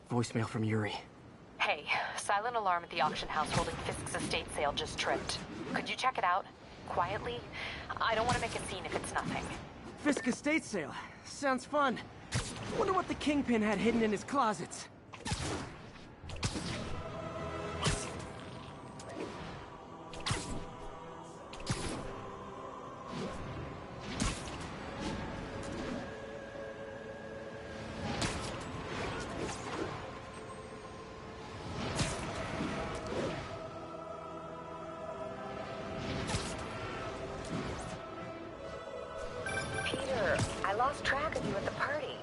Voicemail from Yuri. Hey, silent alarm at the auction house holding Fisk's estate sale just tripped. Could you check it out? Quietly? I don't want to make a scene if it's nothing. Fisk estate sale. Sounds fun. Wonder what the Kingpin had hidden in his closets. I lost track of you at the party.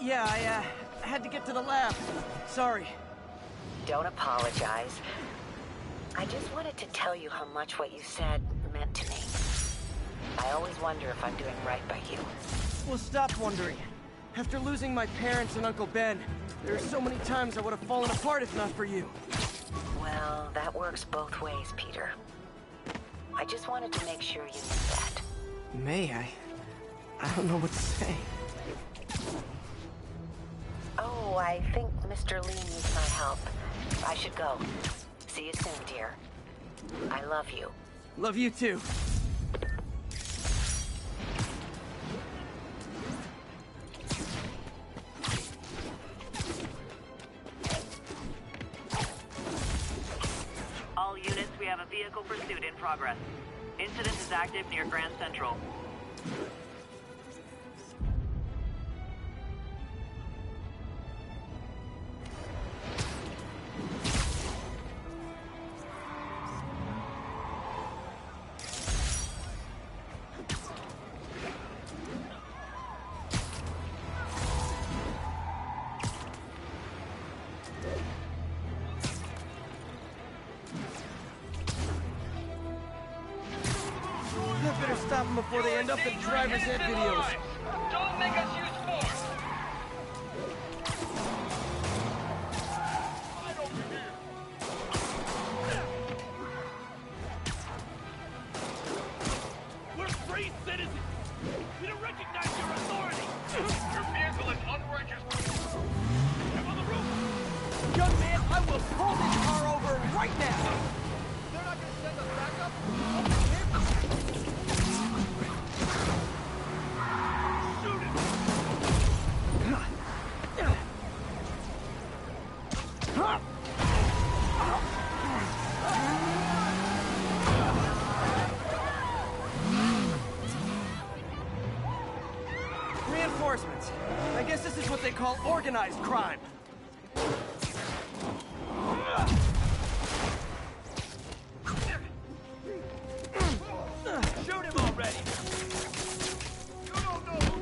Yeah, I had to get to the lab. Sorry. Don't apologize. I just wanted to tell you how much what you said meant to me. I always wonder if I'm doing right by you. Well, stop wondering. After losing my parents and Uncle Ben, there are so many times I would have fallen apart if not for you. Well, that works both ways, Peter. I just wanted to make sure you knew that. May I don't know what to say. Oh, I think Mr. Lee needs my help. I should go. See you soon, dear. I love you. Love you too. All units, we have a vehicle pursuit in progress. Incident is active near Grand Central. I better stop them before they end up in driver's ed videos. Don't make us use force! Right over here! We're free citizens! We don't recognize your authority! Your vehicle is unregistered! I'm on the roof! Young man, I will pull this car over right now! They're not gonna send us backup? Shoot it! Reinforcements. I guess this is what they call organized crime. Shoot him already! You don't know who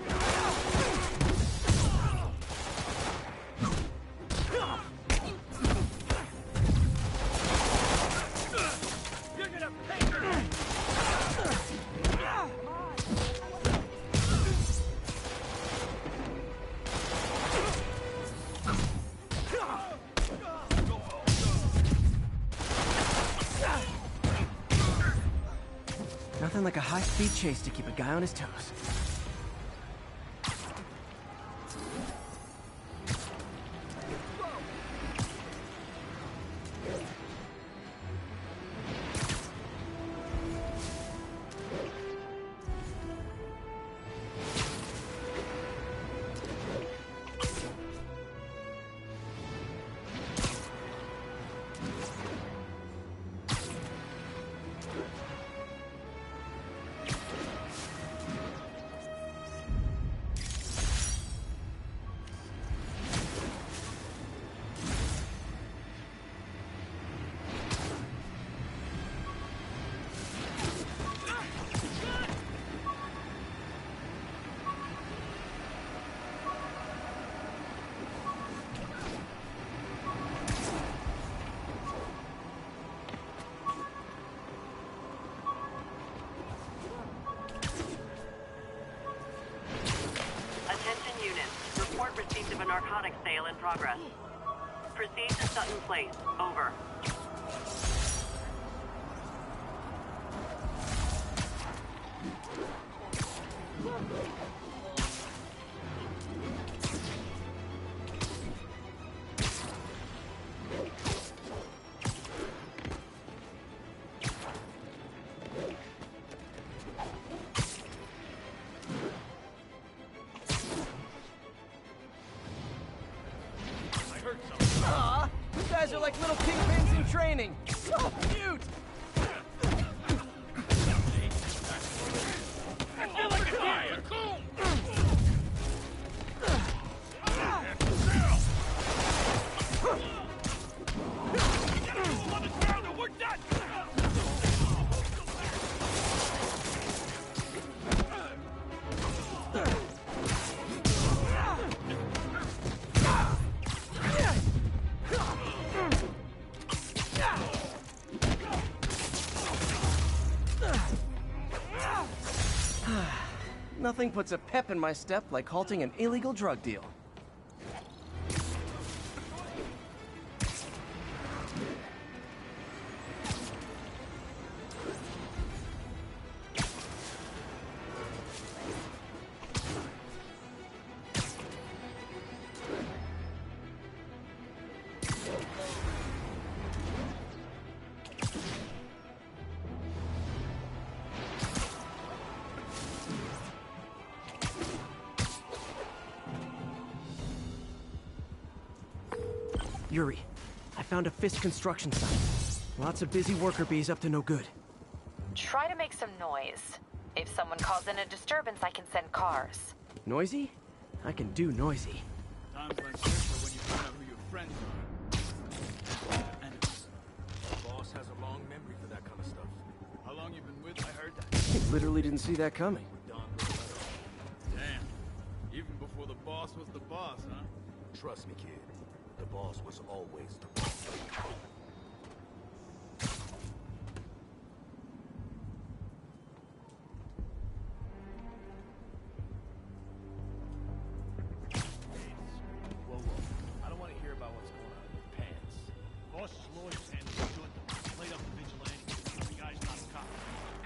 you're gonna pay for that! Nothing like a high-speed chase to keep a guy on his toes. Report received of a narcotics sale in progress. Proceed to Sutton Place. Over. guys are like little kingpins in training. So cute! I feel like a damn cocoon! On the ground and we're done! Nothing puts a pep in my step like halting an illegal drug deal. Yuri, I found a Fisk construction site. Lots of busy worker bees up to no good. Try to make some noise. If someone calls in a disturbance, I can send cars. Noisy? I can do noisy. Times like this are when you find out who your friends are. Enemies. The boss has a long memory for that kind of stuff. How long you been with? I heard that. Literally didn't see that coming. Damn. Even before the boss was the boss, huh? Trust me, kid. The boss was always the boss. Whoa, whoa. I don't want to hear about what's going on in your pants. Boss's lawyers handled it good. Played up the vigilante. The guy's not a cop.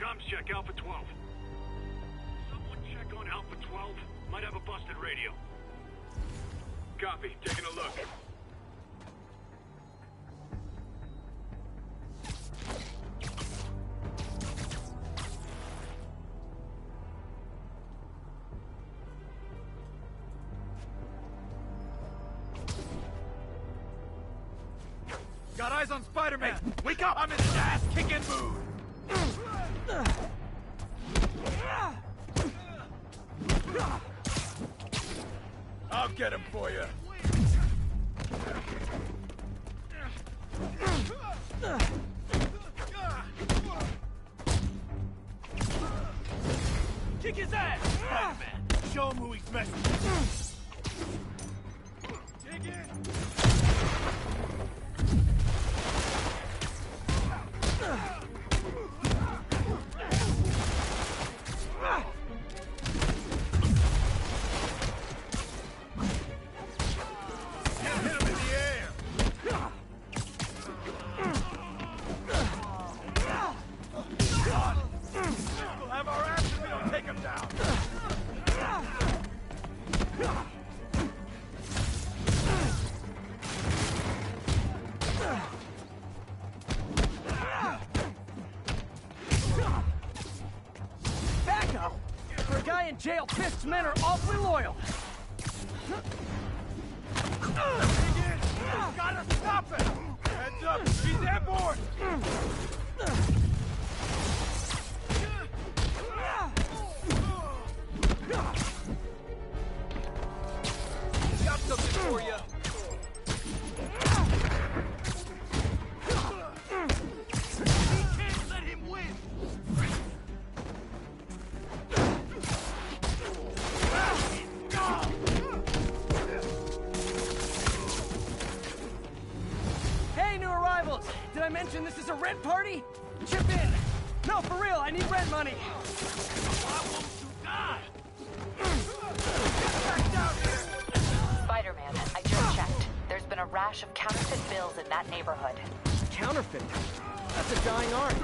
Comms check, Alpha 12. Someone check on Alpha 12. Might have a busted radio. Copy. Taking a look. Got eyes on Spider-Man! Hey, wake up! I'm in the ass-kicking mood! I'll get him for you! Kick his ass! Spider-Man! Show him who he's messing with! Dig in! Jail Fisk's men are awfully loyal. Gotta stop it! Heads up! He's airborne! Got something for you! We can't let him win! Did I mention this is a rent party? Chip in! No, for real, I need rent money! Why won't you die? Spider-Man, I just checked. There's been a rash of counterfeit bills in that neighborhood. Counterfeit? That's a dying art.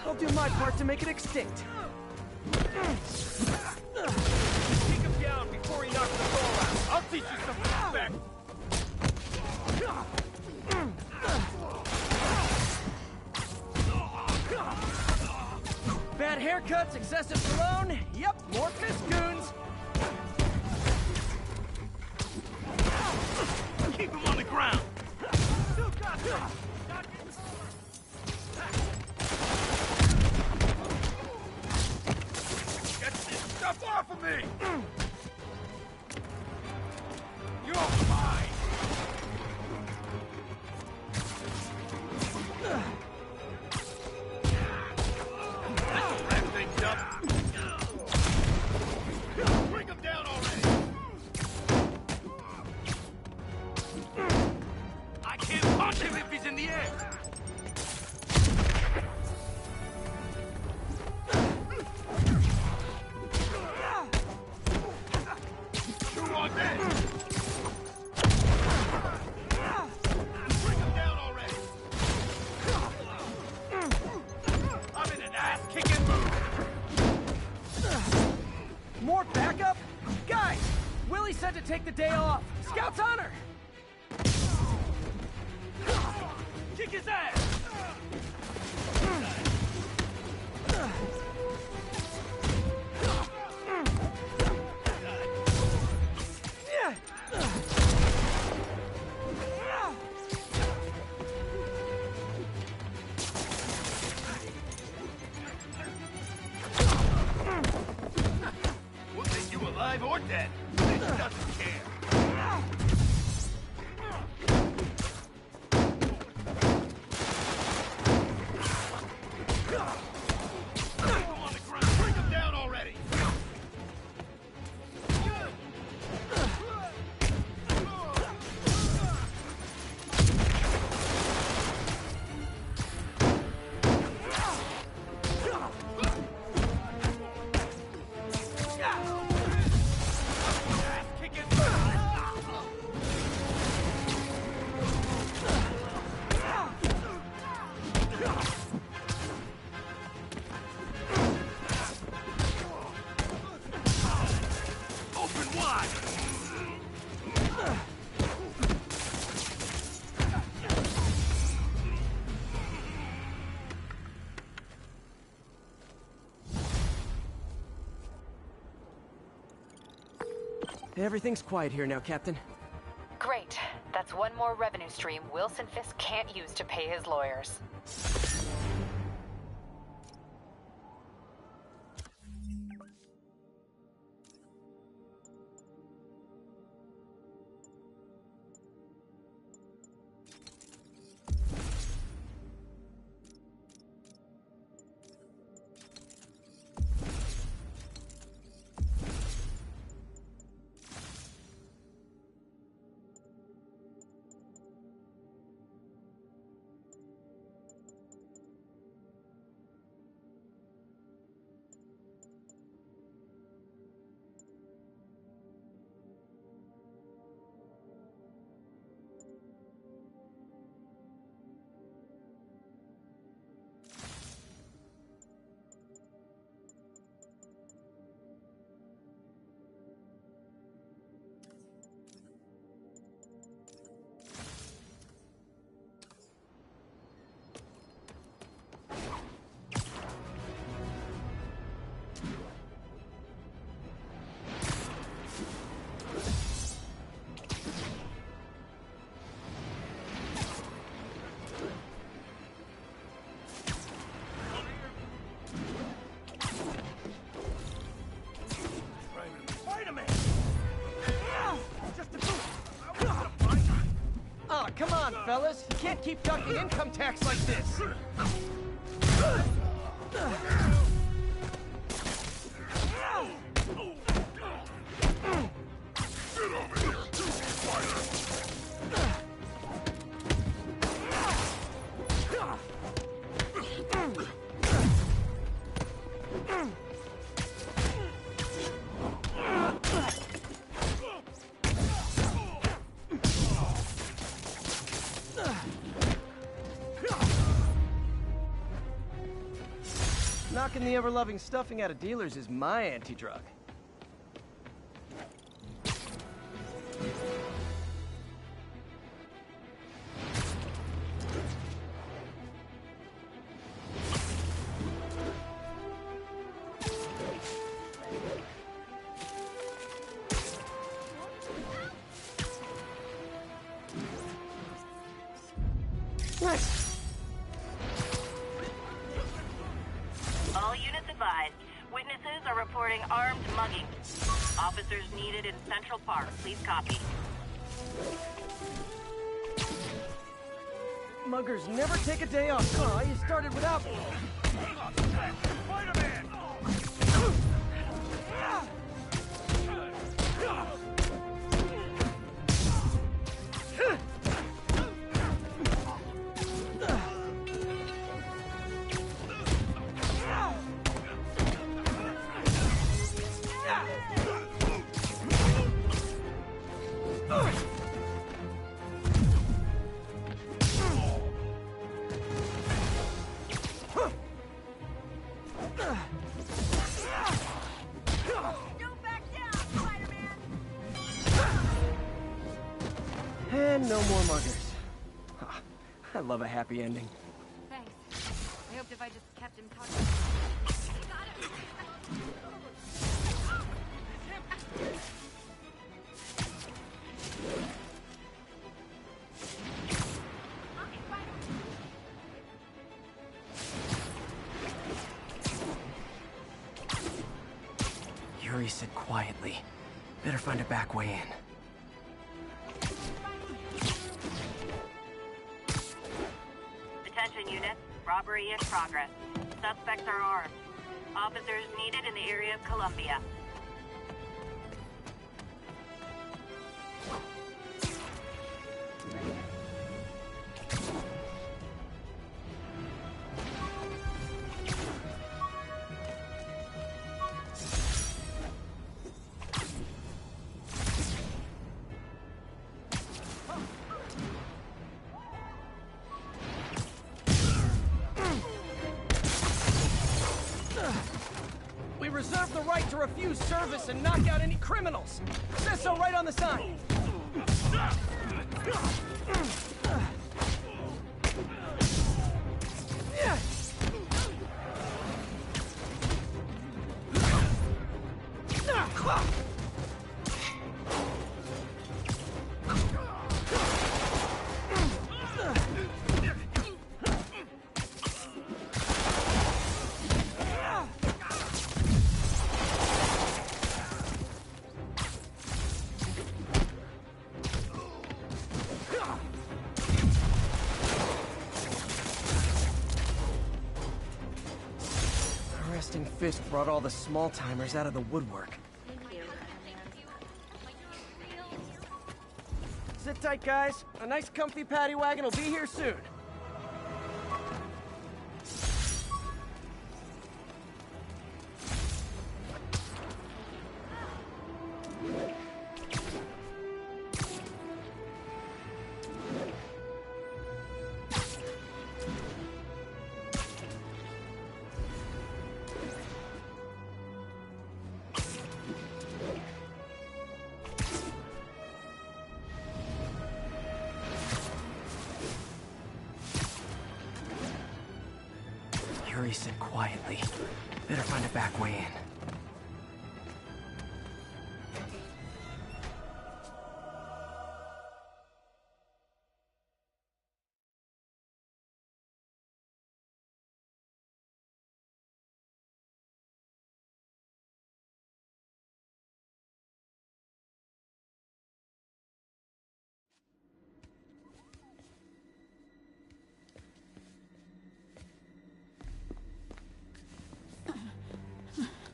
I'll do my part to make it extinct. Take him down before he knocks the ball out. I'll teach you some respect. Bad haircuts, excessive cologne. Yep, more Fisk goons. Keep him on the ground. Still got to take the day off. Scout's honor! Kick his ass! We'll take you alive or dead. It doesn't care. On the ground. Bring him down already. Open wide. Everything's quiet here now, Captain. Great. That's one more revenue stream Wilson Fisk can't use to pay his lawyers. Oh, come on, fellas. You can't keep ducking income tax like this. Knocking the ever-loving stuffing out of dealers is my anti-drug. Nice. All units advised. Witnesses are reporting armed mugging. Officers needed in Central Park. Please copy. Muggers never take a day off. Aw, you started without me. Spider-Man! I love a happy ending. Thanks. I hoped if I just kept him talking. Yuri said quietly. Better find a back way in. Attention units, robbery in progress. Suspects are armed. Officers needed in the area of Columbia. We reserve the right to refuse service and knock out any criminals. Says so right on the sign. Resting Fist brought all the small-timers out of the woodwork. Sit tight, guys. A nice comfy paddy wagon will be here soon. Yuri said quietly. Better find a back way in.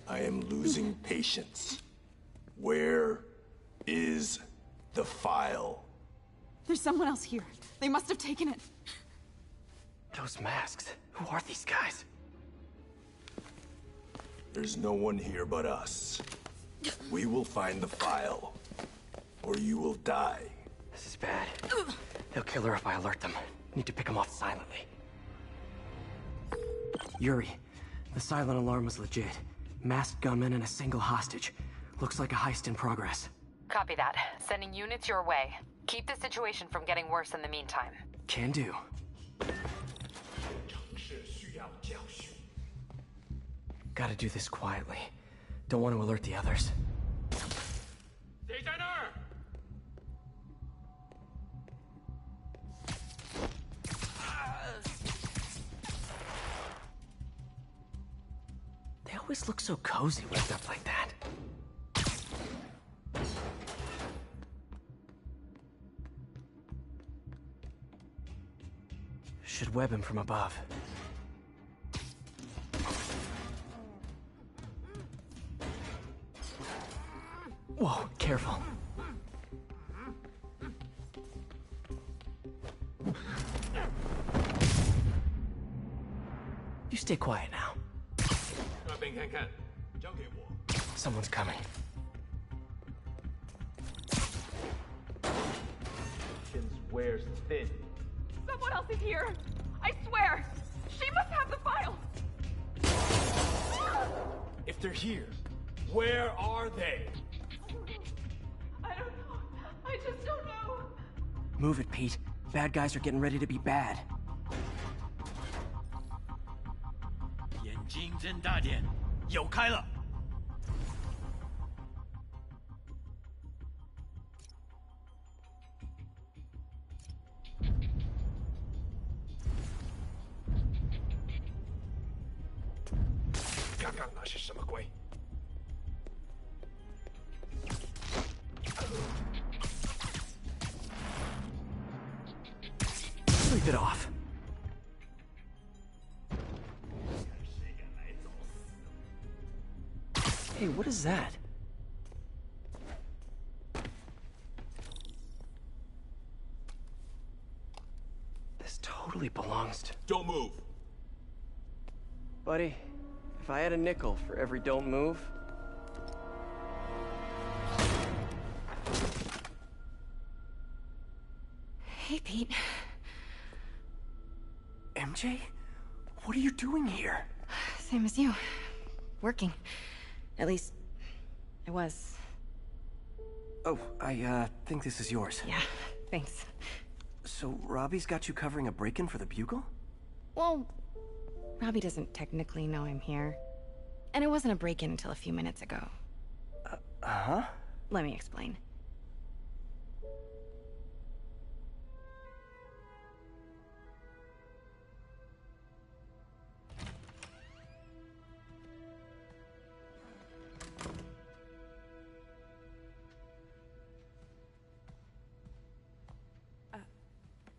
I am losing patience. Where is the file? There's someone else here. They must have taken it. Those masks. Who are these guys? There's no one here but us. We will find the file, or you will die. This is bad. They'll kill her if I alert them. Need to pick them off silently. Yuri, the silent alarm was legit. Masked gunmen and a single hostage. Looks like a heist in progress. Copy that. Sending units your way. Keep the situation from getting worse in the meantime. Can do. Gotta do this quietly. Don't want to alert the others. They always look so cozy whipped up like that. Should web him from above. Whoa, careful. You stay quiet now. Someone's coming. Wears thin. Someone else is here. I swear. She must have the file. If they're here, where are they? I don't know. I just don't know. Move it, Pete. Bad guys are getting ready to be bad. 眼睛睁大点，有开了。刚刚那是什么鬼？ Sleep it off. Hey, what is that? This totally belongs to... Don't move. Buddy, if I had a nickel for every don't move... Hey, Pete. MJ? What are you doing here? Same as you. Working. At least, I was. Oh, I think this is yours. Yeah, thanks. So, Robbie's got you covering a break-in for the Bugle? Well, Robbie doesn't technically know I'm here. And it wasn't a break-in until a few minutes ago. Uh-huh? Let me explain.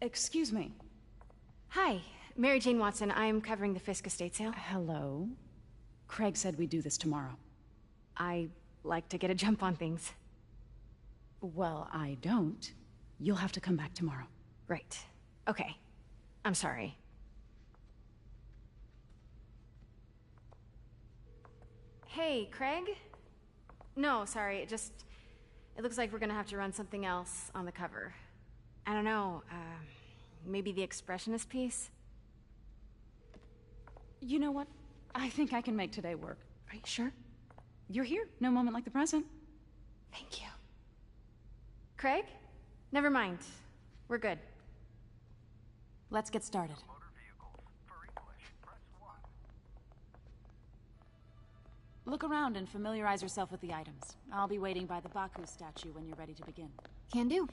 Excuse me. Hi, Mary Jane Watson. I'm covering the Fisk estate sale. Hello. Craig said we'd do this tomorrow. I like to get a jump on things. Well, I don't. You'll have to come back tomorrow. Right. Okay. I'm sorry. Hey, Craig? No, sorry, it looks like we're gonna have to run something else on the cover. I don't know, maybe the expressionist piece? You know what? I think I can make today work. Are you sure? You're here. No moment like the present. Thank you. Craig? Never mind. We're good. Let's get started. Look around and familiarize yourself with the items. I'll be waiting by the Baku statue when you're ready to begin. Can do.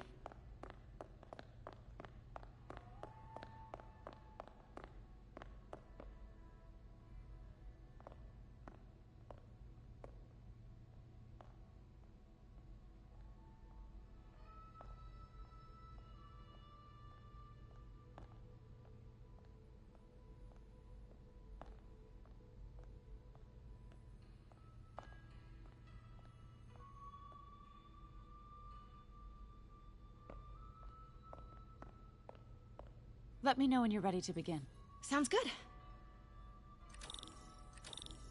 Let me know when you're ready to begin. Sounds good.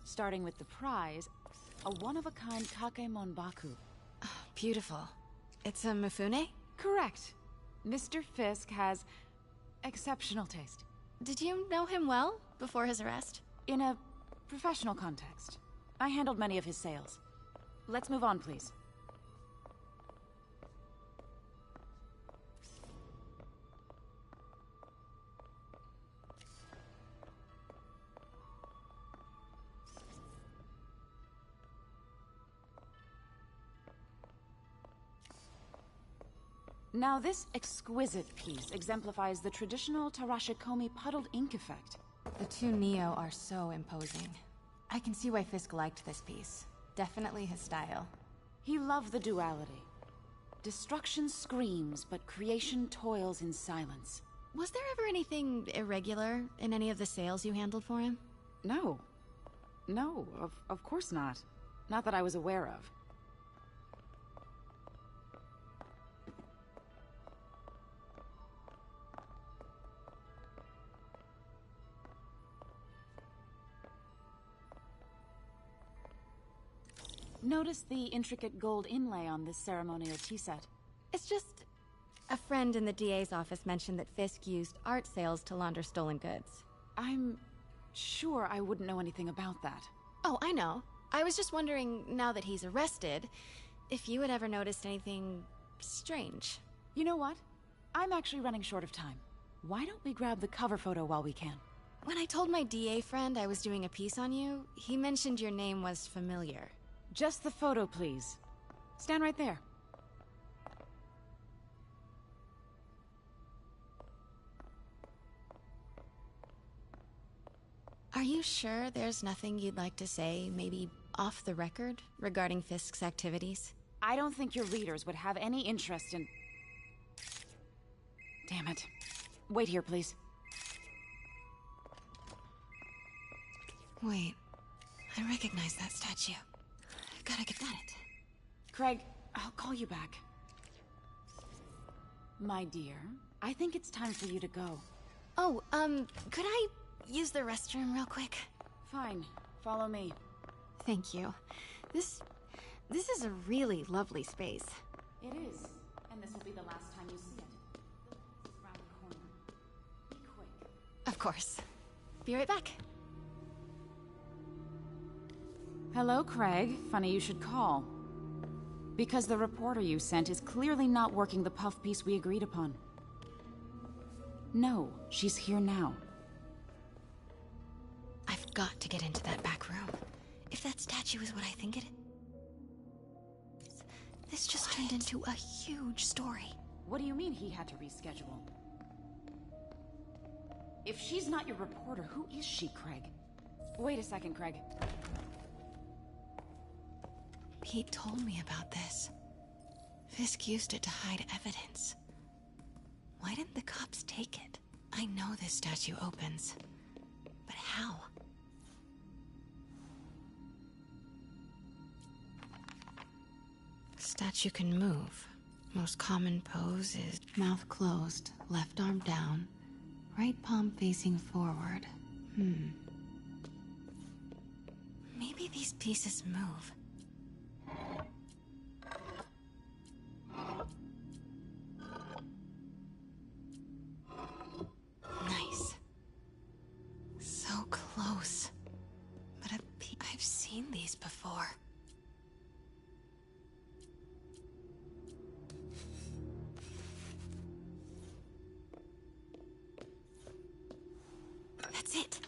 Starting with the prize, a one-of-a-kind Kakemon Baku. Oh, beautiful. It's a Mifune? Correct. Mr. Fisk has exceptional taste. Did you know him well before his arrest? In a professional context. I handled many of his sales. Let's move on, please. Now this exquisite piece exemplifies the traditional Tarashikomi puddled ink effect. The two Neo are so imposing. I can see why Fisk liked this piece. Definitely his style. He loved the duality. Destruction screams, but creation toils in silence. Was there ever anything irregular in any of the sales you handled for him? No. No, of course not. Not that I was aware of. Notice the intricate gold inlay on this ceremonial tea set. It's just... a friend in the DA's office mentioned that Fisk used art sales to launder stolen goods. I'm sure I wouldn't know anything about that. Oh, I know. I was just wondering, now that he's arrested, if you had ever noticed anything strange. You know what? I'm actually running short of time. Why don't we grab the cover photo while we can? When I told my DA friend I was doing a piece on you, he mentioned your name was familiar. Just the photo, please. Stand right there. Are you sure there's nothing you'd like to say, maybe off the record, regarding Fisk's activities? I don't think your readers would have any interest in... Damn it. Wait here, please. Wait. I recognize that statue. Gotta get at it. Craig, I'll call you back. My dear, I think it's time for you to go. Oh, could I use the restroom real quick? Fine. Follow me. Thank you. This is a really lovely space. It is. And this will be the last time you see it. It's around the corner. Be quick. Of course. Be right back. Hello, Craig. Funny you should call. Because the reporter you sent is clearly not working the puff piece we agreed upon. No, she's here now. I've got to get into that back room. If that statue is what I think it is, this just turned into a huge story. What do you mean he had to reschedule? If she's not your reporter, who is she, Craig? Wait a second, Craig. Pete told me about this. Fisk used it to hide evidence. Why didn't the cops take it? I know this statue opens, but how? Statue can move. Most common pose is mouth closed, left arm down, right palm facing forward. Maybe these pieces move. Nice. So close. But I've seen these before. That's it.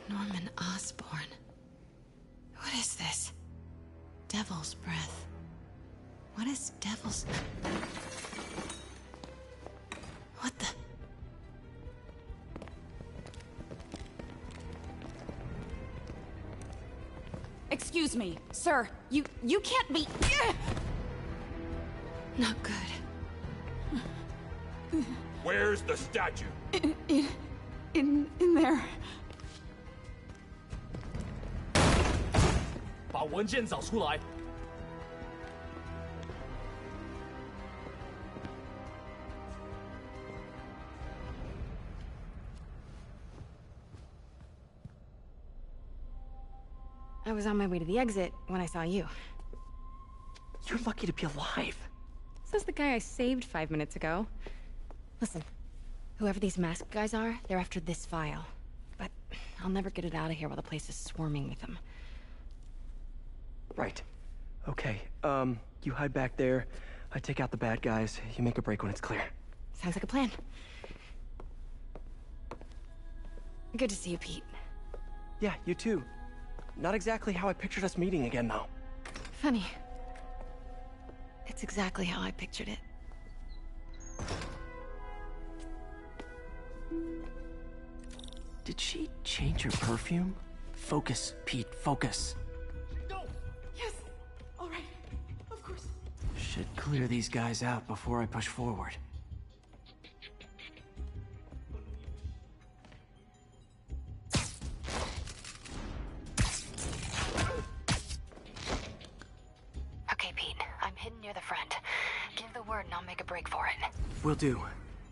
Norman Osborn. What is this? Devil's breath. What is devil's... What the... Excuse me, sir. You can't be... Not good. Where's the statue? In there. 把文件找出来。 I was on my way to the exit when I saw you. You're lucky to be alive. Says the guy I saved 5 minutes ago. Listen, whoever these masked guys are, they're after this file. But I'll never get it out of here while the place is swarming with them. Right. Okay, you hide back there. I take out the bad guys. You make a break when it's clear. Sounds like a plan. Good to see you, Pete. Yeah, you too. Not exactly how I pictured us meeting again, though. Funny. It's exactly how I pictured it. Did she change her perfume? Focus, Pete, focus. No! Yes! All right. Of course. Should clear these guys out before I push forward. Okay, Pete. I'm hidden near the front. Give the word and I'll make a break for it. Will do.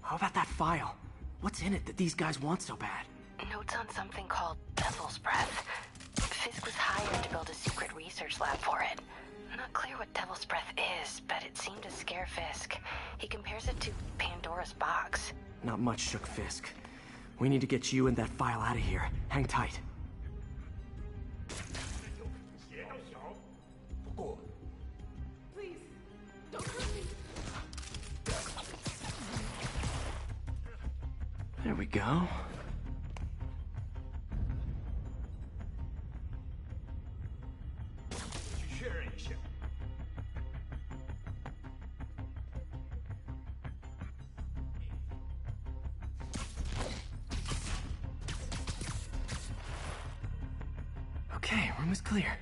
How about that file? What's in it that these guys want so bad? Notes on something called Devil's Breath. Fisk was hired to build a secret research lab for it. Not clear what Devil's Breath is, but it seemed to scare Fisk. He compares it to Pandora's box. Not much shook Fisk. We need to get you and that file out of here. Hang tight. 邪道小。不过， Please, don't hurt me. There we go. Okay, room is clear.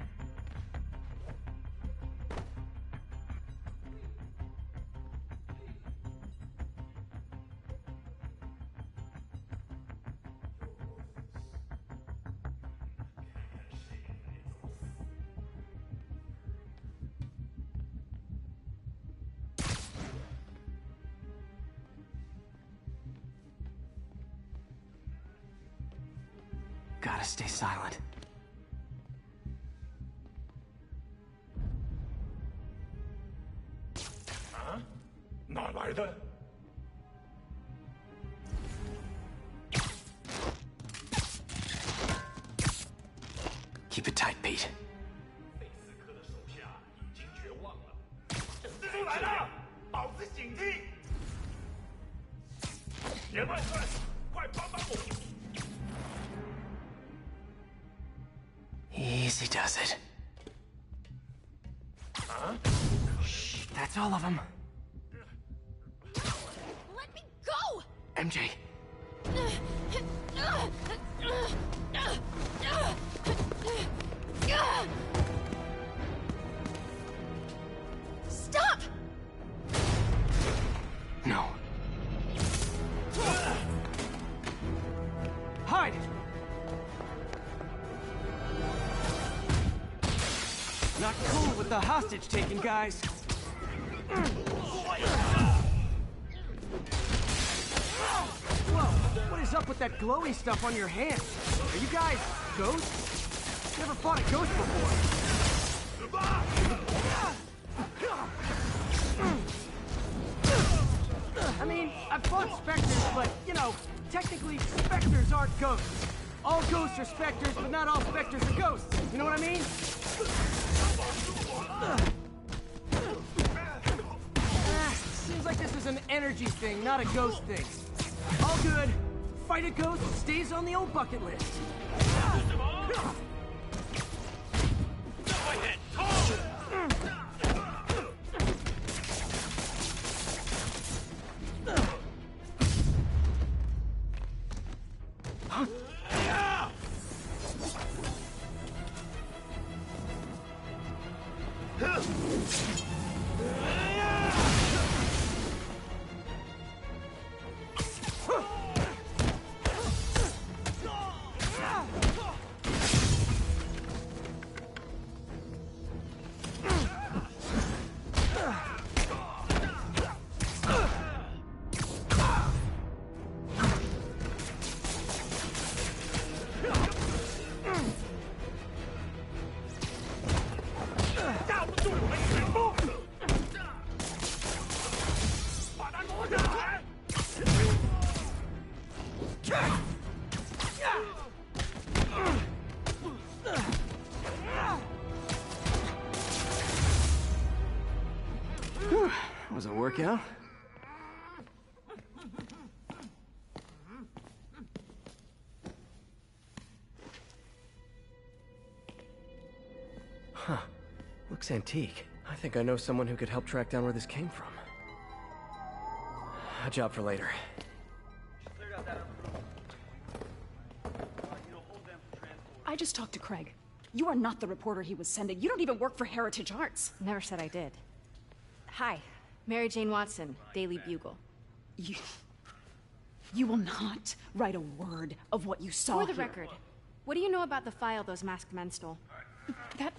Gotta stay silent. Huh? 哪来的？ Keep it tight, Pete. 贝斯科的手下已经绝望了。蜘蛛来了，保持警惕！田万帅，快帮帮我！ Easy does it. Huh? Shh, that's all of them. Let me go! MJ. Stop! No. Hide! Not cool with the hostage taking, guys. Whoa, what is up with that glowy stuff on your hand? Are you guys ghosts? Never fought a ghost before. I mean, I've fought specters, but, you know, technically, specters aren't ghosts. All ghosts are specters, but not all specters are ghosts. You know what I mean? Seems like this is an energy thing, not a ghost thing. All good. Fight a ghost stays on the old bucket list. Was it a workout? Huh. Looks antique. I think I know someone who could help track down where this came from. A job for later. I just talked to Craig. You are not the reporter he was sending. You don't even work for Heritage Arts. Never said I did. Hi, Mary Jane Watson, Daily Bugle. You will not write a word of what you saw For the here. record, what do you know about the file those masked men stole? That...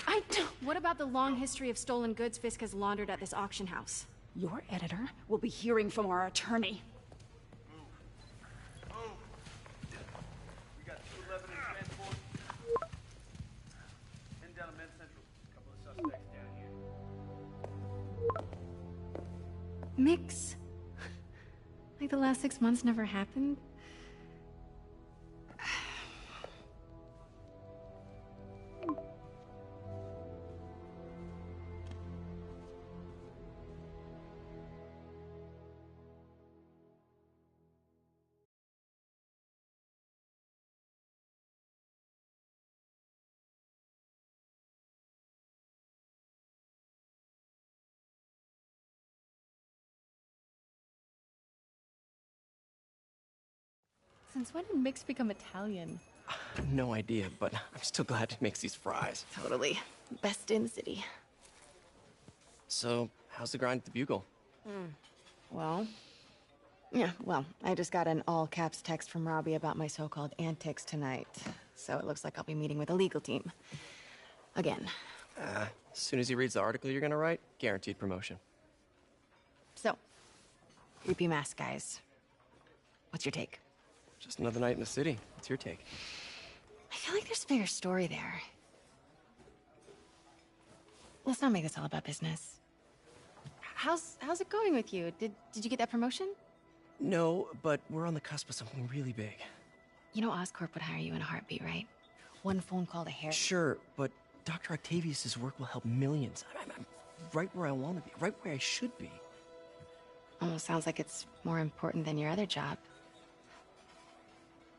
I don't... What about the long history of stolen goods Fisk has laundered at this auction house? Your editor will be hearing from our attorney. We got 211 in transport. Heading down to Men's Central. A couple of suspects down here. Mix? Like the last 6 months never happened? Since when did Mix become Italian? No idea, but I'm still glad he makes these fries. Totally. Best in the city. So, how's the grind at the Bugle? Well, I just got an all-caps text from Robbie about my so-called antics tonight. So it looks like I'll be meeting with the legal team. Again. As soon as he reads the article you're gonna write, guaranteed promotion. So, creepy mask guys. What's your take? Just another night in the city. What's your take? I feel like there's a bigger story there. Let's not make this all about business. How's it going with you? Did you get that promotion? No, but we're on the cusp of something really big. You know Oscorp would hire you in a heartbeat, right? One phone call to Harry. Sure, but Dr. Octavius's work will help millions. I'm right where I want to be, right where I should be. Almost sounds like it's more important than your other job.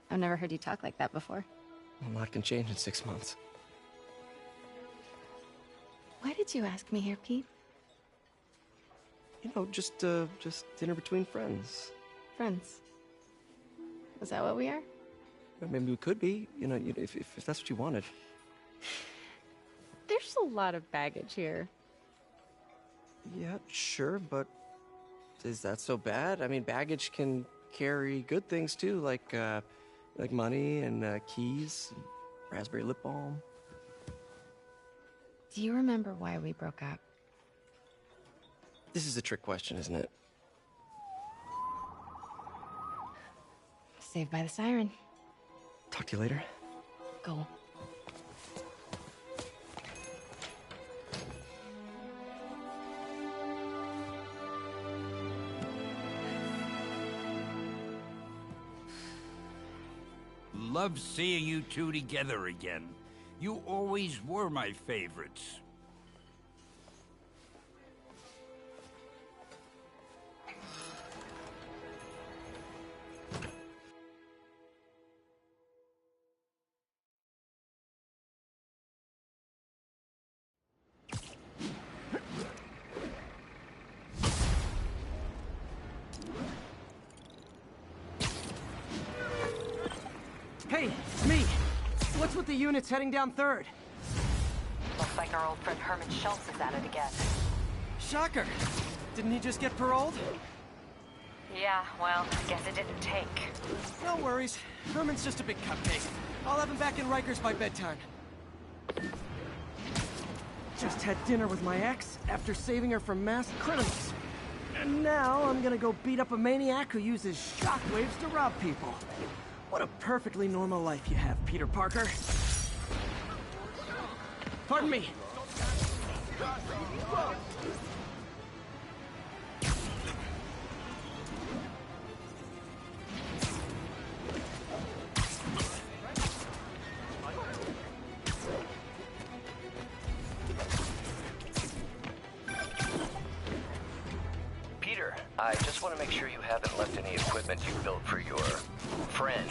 I've never heard you talk like that before. A lot can change in 6 months. Why did you ask me here, Pete? You know, just dinner between friends. Friends. Is that what we are? Well, maybe we could be, you know, if that's what you wanted. There's a lot of baggage here. Yeah, sure, but is that so bad? I mean, baggage can carry good things too, like money and keys, and raspberry lip balm. Do you remember why we broke up? This is a trick question, isn't it? Saved by the siren. Talk to you later. Go. Love seeing you two together again. You always were my favorites. Hey, it's me. What's with the units heading down 3rd? Looks like our old friend Herman Schultz is at it again. Shocker. Didn't he just get paroled? Yeah, well, I guess it didn't take. No worries. Herman's just a big cupcake. I'll have him back in Rikers by bedtime. Just had dinner with my ex after saving her from masked criminals. And now I'm gonna go beat up a maniac who uses shockwaves to rob people. What a perfectly normal life you have, Peter Parker. Pardon me. Peter, I just want to make sure you haven't left any equipment you built for your friend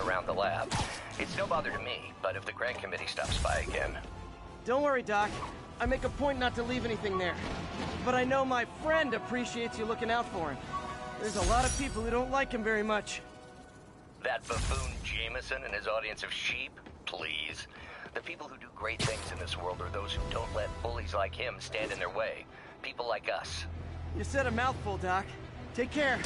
around the lab. It's no bother to me, but if the grant committee stops by again... Don't worry, Doc. I make a point not to leave anything there. But I know my friend appreciates you looking out for him. There's a lot of people who don't like him very much. That buffoon Jameson and his audience of sheep? Please. The people who do great things in this world are those who don't let bullies like him stand in their way. People like us. You said a mouthful, Doc. Take care.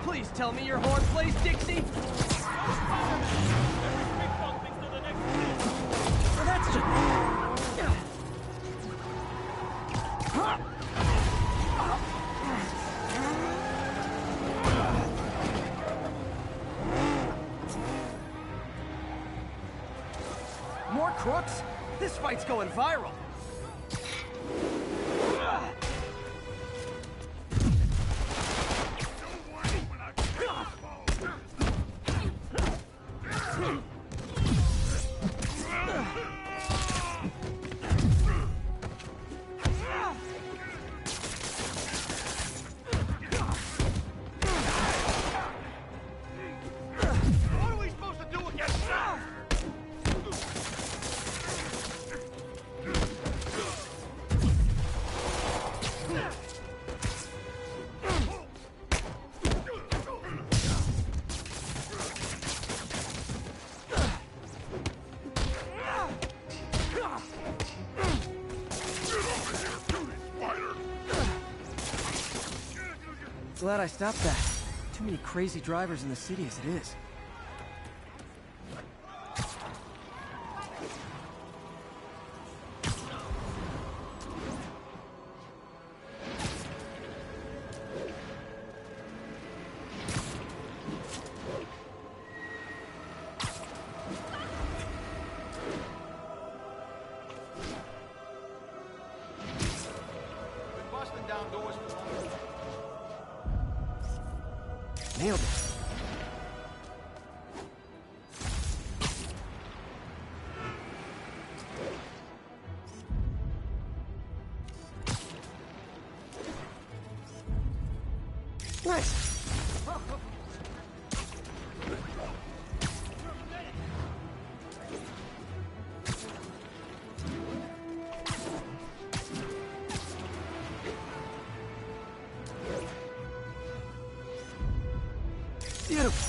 Please tell me your horn plays Dixie. Well, that's just... More crooks? This fight's going viral. Glad I stopped that. Too many crazy drivers in the city as it is. Busting down doors for Nailed it. Nice. Beautiful.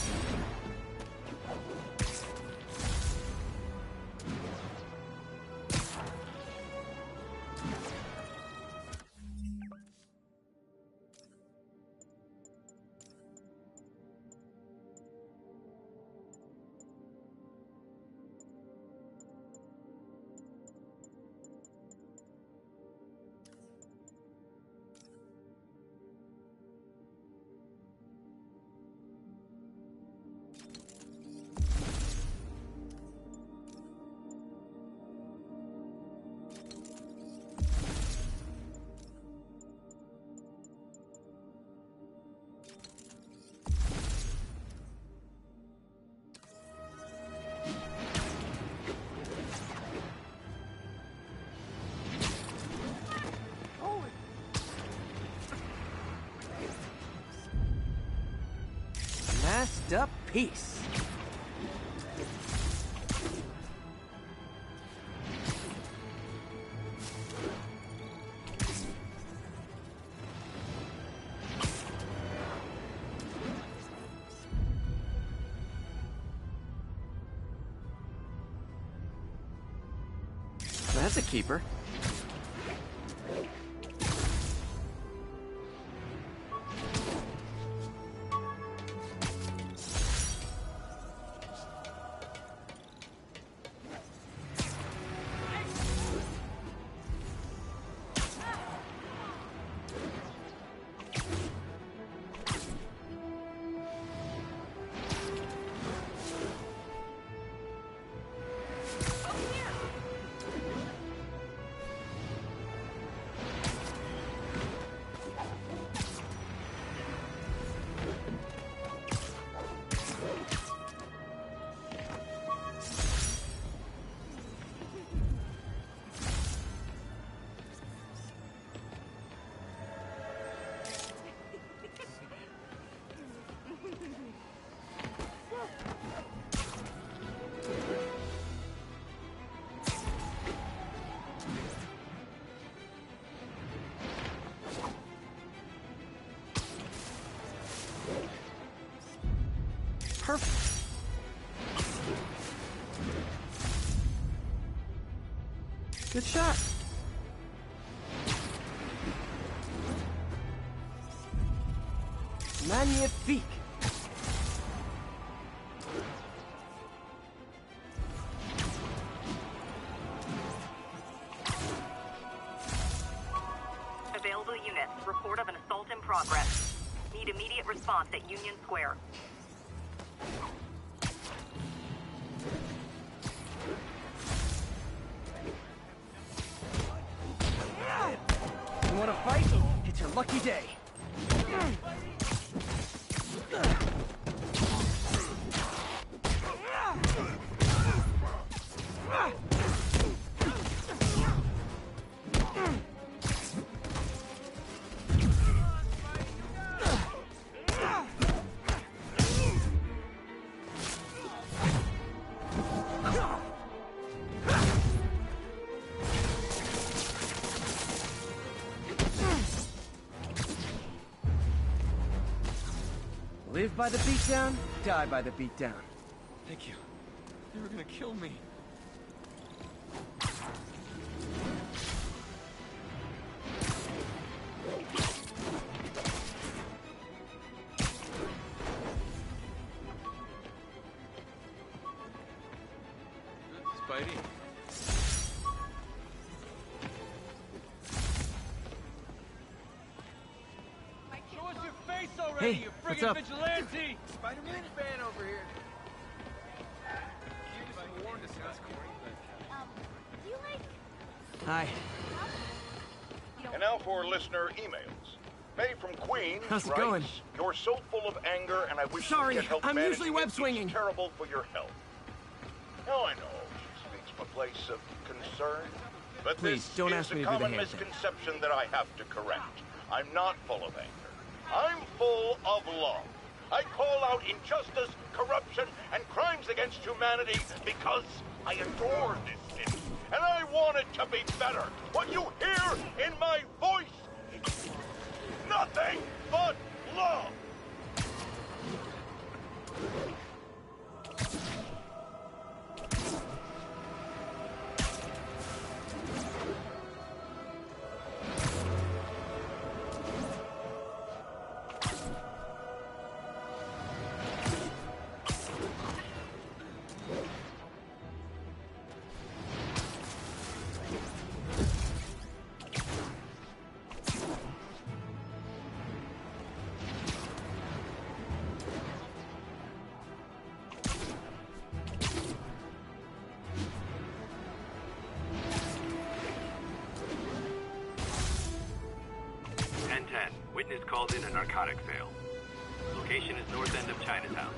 Masked up piece. That's a keeper. Perfect. Good shot. Magnifique. Available units. Report of an assault in progress. Need immediate response at Union Square. You want to fight? It's your lucky day. Live by the beatdown, die by the beatdown. Thank you. They were gonna kill me. Spidey. Show us your face already, Hey, you what's friggin' up? vigilante! Spider-Man fan over here. Hi. And now for listener emails. May from Queens How's it writes, going? You're so full of anger, and I wish Sorry, you could help I'm managing usually it. web It's swinging. terrible for your health. Now I know she speaks from a place of concern, but Please, this don't is ask me a to do the common hand thing. misconception that I have to correct. I'm not full of anger. I'm full of love. I call out injustice, corruption, and crimes against humanity because I adore this city, and I want it to be better. What you hear in my voice is nothing but love. Witness called in a narcotic sale. Location is north end of Chinatown.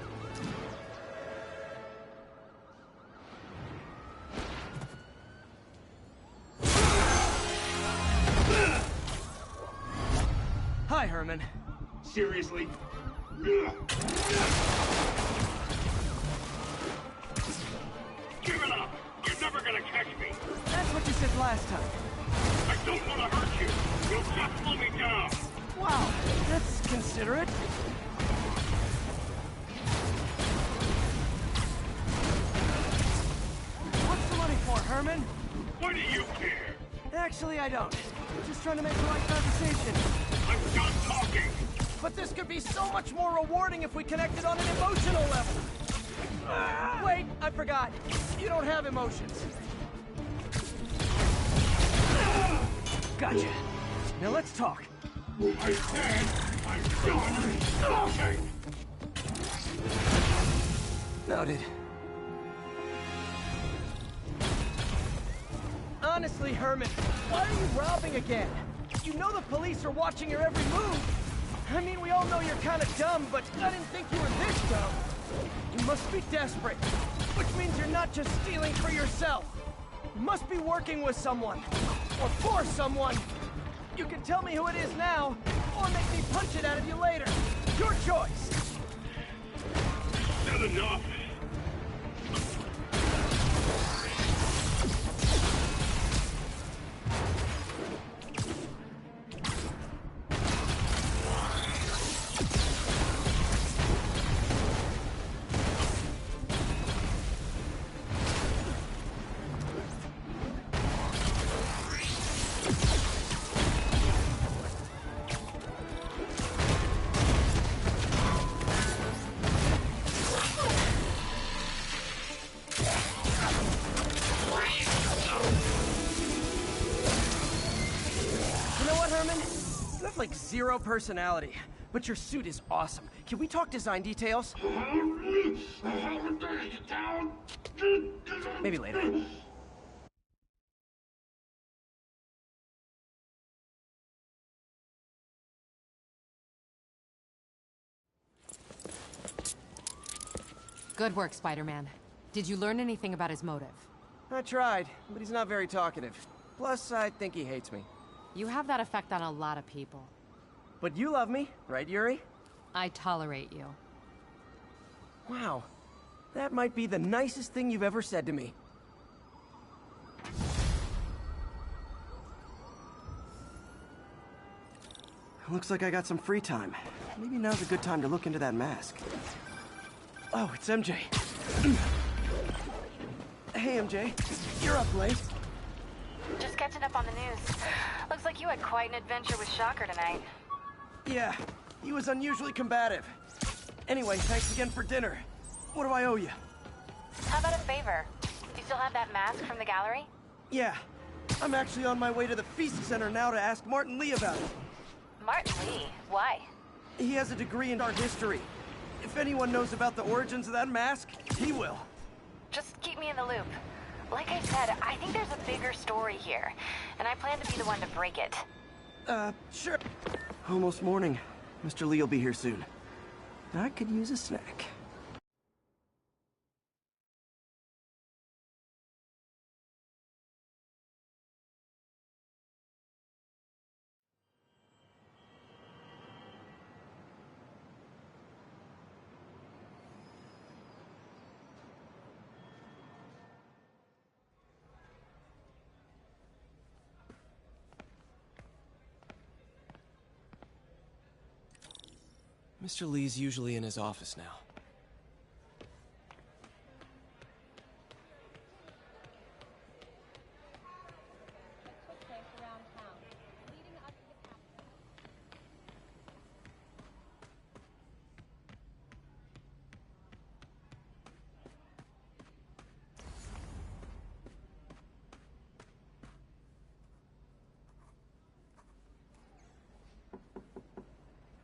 Hi, Herman. Seriously? Give it up! You're never gonna catch me! That's what you said last time. I don't want to hurt you! You'll just slow me down! Wow, that's considerate. What's the money for, Herman? What do you care? Actually, I don't. Just trying to make the right conversation. I'm done talking! But this could be so much more rewarding if we connected on an emotional level. Wait, I forgot. You don't have emotions. Gotcha. Now let's talk. I said I'm done talking! Noted. Honestly, Herman, why are you robbing again? You know the police are watching your every move. I mean, we all know you're kind of dumb, but I didn't think you were this dumb. You must be desperate, which means you're not just stealing for yourself. You must be working with someone, or for someone. You can tell me who it is now, or make me punch it out of you later. Your choice. Not enough! Like zero personality, but your suit is awesome. Can we talk design details? Maybe later. Good work, Spider-Man. Did you learn anything about his motive? I tried, but he's not very talkative. Plus, I think he hates me. You have that effect on a lot of people. But you love me, right, Yuri? I tolerate you. Wow. That might be the nicest thing you've ever said to me. Looks like I got some free time. Maybe now's a good time to look into that mask. Oh, it's MJ. Hey, MJ. You're up late. Just catching up on the news. Looks like you had quite an adventure with Shocker tonight. Yeah, he was unusually combative. Anyway, thanks again for dinner. What do I owe you? How about a favor? You still have that mask from the gallery? Yeah, I'm actually on my way to the Feast Center now to ask Martin Lee about it. Martin Lee? Why? He has a degree in art history. If anyone knows about the origins of that mask, he will. Just keep me in the loop. Like I said, I think there's a bigger story here, and I plan to be the one to break it. Sure. Almost morning. Mr. Lee will be here soon. I could use a snack. Mr. Lee's usually in his office now.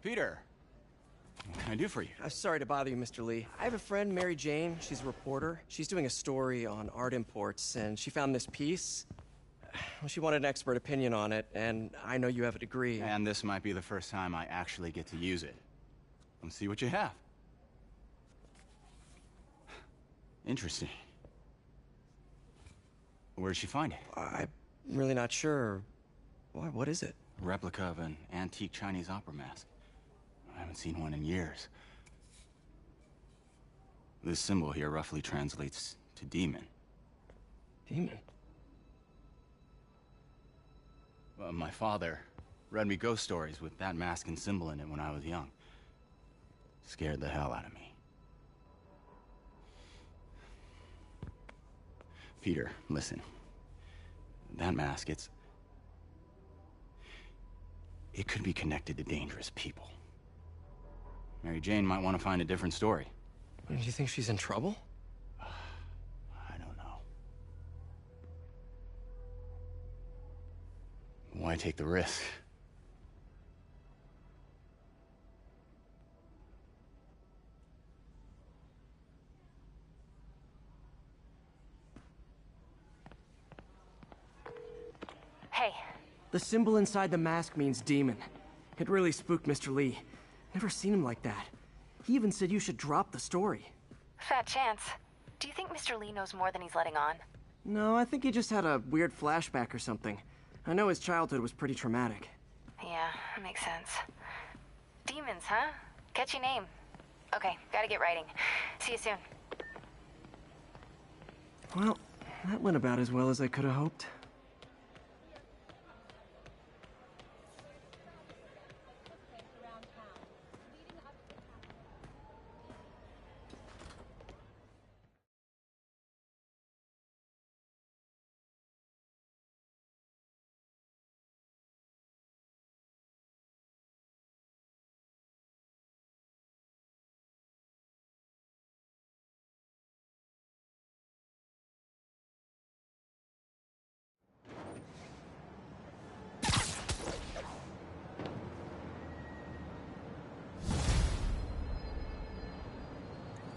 Peter, what can I do for you? Sorry to bother you, Mr. Lee. I have a friend, Mary Jane. She's a reporter. She's doing a story on art imports, and she found this piece. Well, she wanted an expert opinion on it, and I know you have a degree. And this might be the first time I actually get to use it. Let's see what you have. Interesting. Where did she find it? I'm really not sure. Why, what is it? A replica of an antique Chinese opera mask. I haven't seen one in years. This symbol here roughly translates to demon. Demon? Well, my father read me ghost stories with that mask and symbol in it when I was young. Scared the hell out of me. Peter, listen. That mask, it could be connected to dangerous people. Mary Jane might want to find a different story. Do you think she's in trouble? I don't know. Why take the risk? Hey. The symbol inside the mask means demon. It really spooked Mr. Lee. Never seen him like that. He even said you should drop the story. Fat chance. Do you think Mr. Lee knows more than he's letting on? No, I think he just had a weird flashback or something. I know his childhood was pretty traumatic. Yeah, makes sense. Demons, huh? Catchy name. Okay, gotta get writing. See you soon. Well, that went about as well as I could have hoped.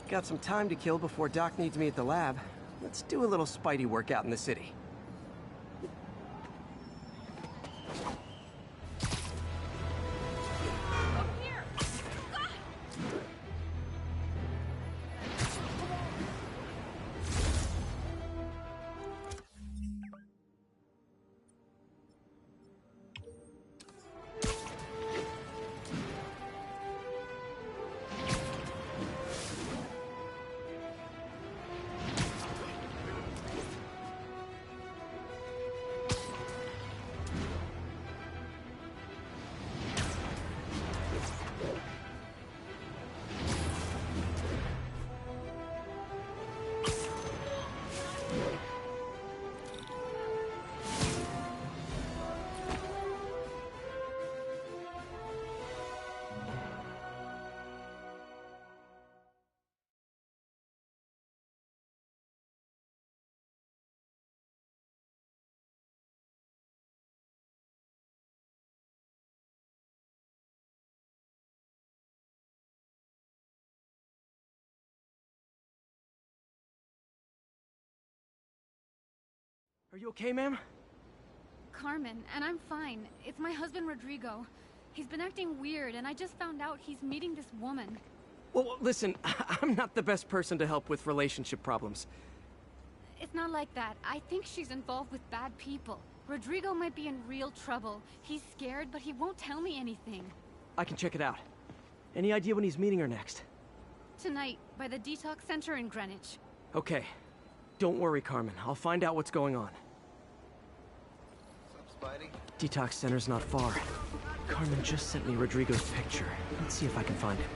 Got some time to kill before Doc needs me at the lab. Let's do a little Spidey workout in the city. Are you okay, ma'am? Carmen, and I'm fine. It's my husband, Rodrigo. He's been acting weird, and I just found out he's meeting this woman. Well, listen, I'm not the best person to help with relationship problems. It's not like that. I think she's involved with bad people. Rodrigo might be in real trouble. He's scared, but he won't tell me anything. I can check it out. Any idea when he's meeting her next? Tonight, by the detox center in Greenwich. Okay. Don't worry, Carmen. I'll find out what's going on. What's up, Spidey? Detox center's not far. Carmen just sent me Rodrigo's picture. Let's see if I can find him.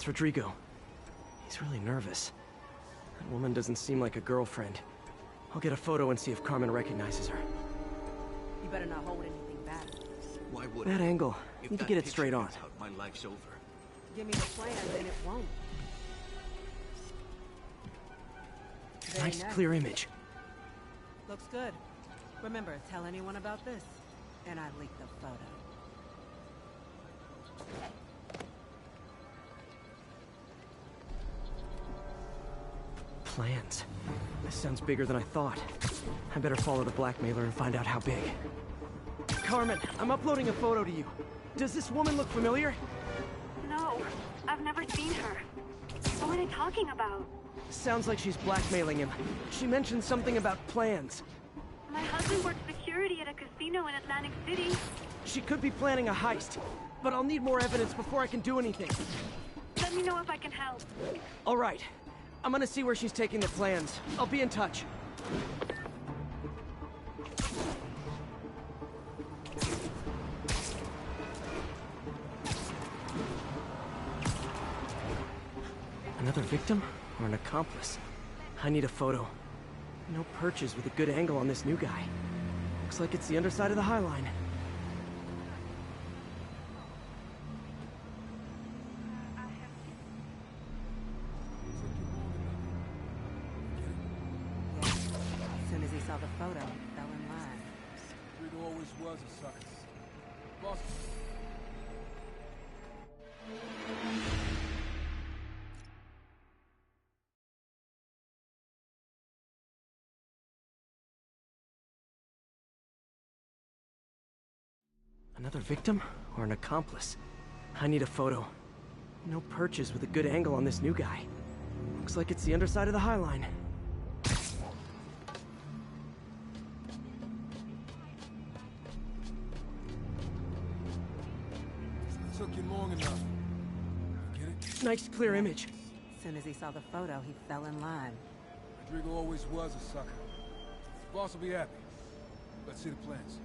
Rodrigo. He's really nervous. That woman doesn't seem like a girlfriend. I'll get a photo and see if Carmen recognizes her. You better not hold anything back. Why would that I? angle. If Need to that get it picture straight on. comes out, my life's over. Give me the plan, then it won't. Nice, clear image. Looks good. Remember, tell anyone about this, and I leak the photo. Plans. This sounds bigger than I thought. I better follow the blackmailer and find out how big. Carmen, I'm uploading a photo to you. Does this woman look familiar? No, I've never seen her. What are they talking about? Sounds like she's blackmailing him. She mentioned something about plans. My husband works security at a casino in Atlantic City. She could be planning a heist, but I'll need more evidence before I can do anything. Let me know if I can help. All right. I'm gonna see where she's taking the plans. I'll be in touch. Another victim or an accomplice? I need a photo. No perches with a good angle on this new guy. Looks like it's the underside of the High Line. As soon as he saw the photo, he fell in line. Rodrigo always was a sucker. Boss. Another victim or an accomplice? I need a photo. No perches with a good angle on this new guy. Looks like it's the underside of the High Line. It took you long enough. You get it? Nice clear image. As soon as he saw the photo, he fell in line. Rodrigo always was a sucker. Boss will be happy. Let's see the plans.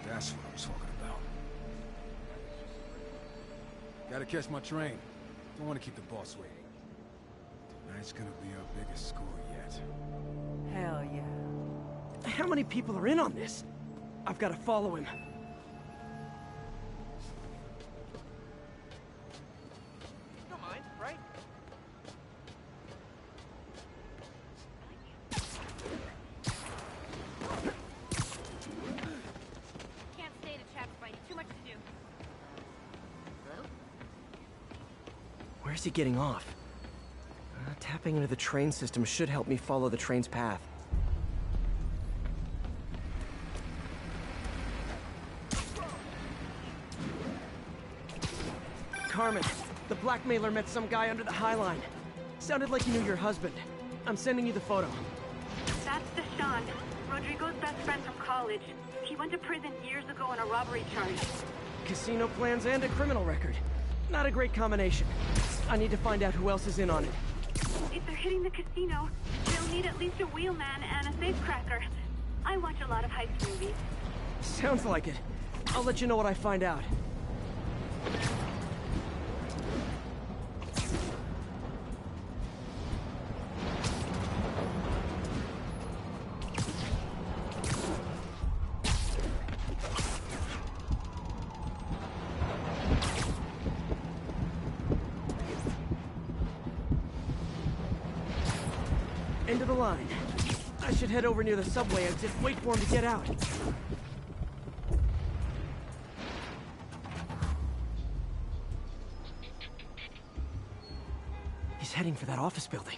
That's what I'm talking about. Gotta catch my train. Don't want to keep the boss waiting. Tonight's gonna be our biggest score yet. Hell yeah. How many people are in on this? I've got to follow him. You don't mind, right? Can't stay to chat, Spidey. Too much to do. Where's he getting off? Tapping into the train system should help me follow the train's path. Carmen, the blackmailer met some guy under the High Line. Sounded like he knew your husband. I'm sending you the photo. That's Deshaun, Rodrigo's best friend from college. He went to prison years ago on a robbery charge. Casino plans and a criminal record. Not a great combination. I need to find out who else is in on it. If they're hitting the casino, they'll need at least a wheelman and a safecracker. I watch a lot of heist movies. Sounds like it. I'll let you know what I find out. End of the line. I should head over near the subway and just wait for him to get out. He's heading for that office building.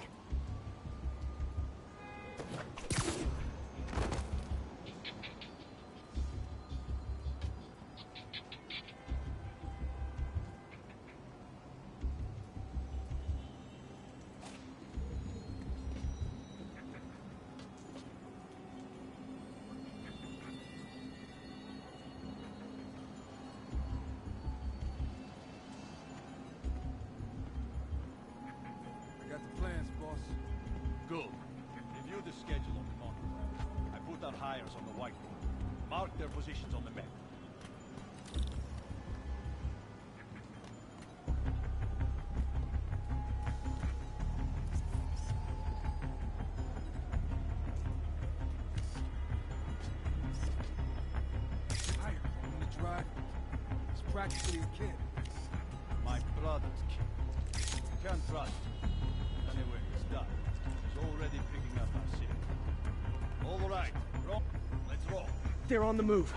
Good. Review the schedule on the monitor. I put out hires on the whiteboard. Mark their positions on the map. Hire on the drive. He's practically a kid. My brother's kid. You can't trust him. Anyway, it's done. He's already picking up our scene. All right, roll. Let's roll. They're on the move.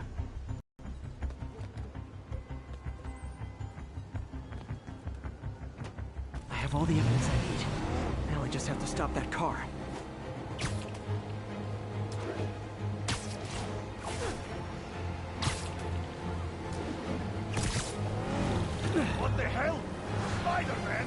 I have all the evidence I need. Now I just have to stop that car. What the hell? Spider-Man!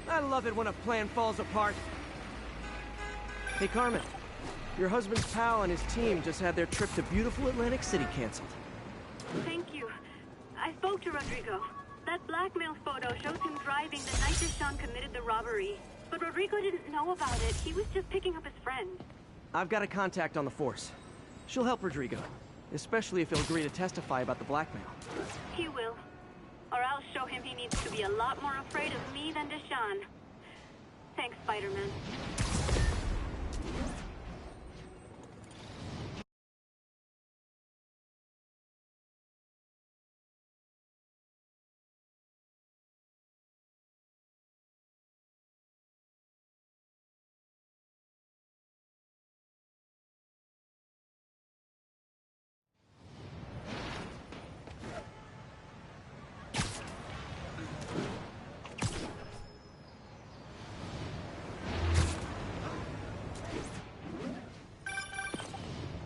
I love it when a plan falls apart. Hey, Carmen. Your husband's pal and his team just had their trip to beautiful Atlantic City canceled. Thank you. I spoke to Rodrigo. That blackmail photo shows him driving the night Deshaun committed the robbery. But Rodrigo didn't know about it. He was just picking up his friend. I've got a contact on the force. She'll help Rodrigo, especially if he'll agree to testify about the blackmail. He will. Or I'll show him he needs to be a lot more afraid of me than Deshaun. Thanks, Spider-Man.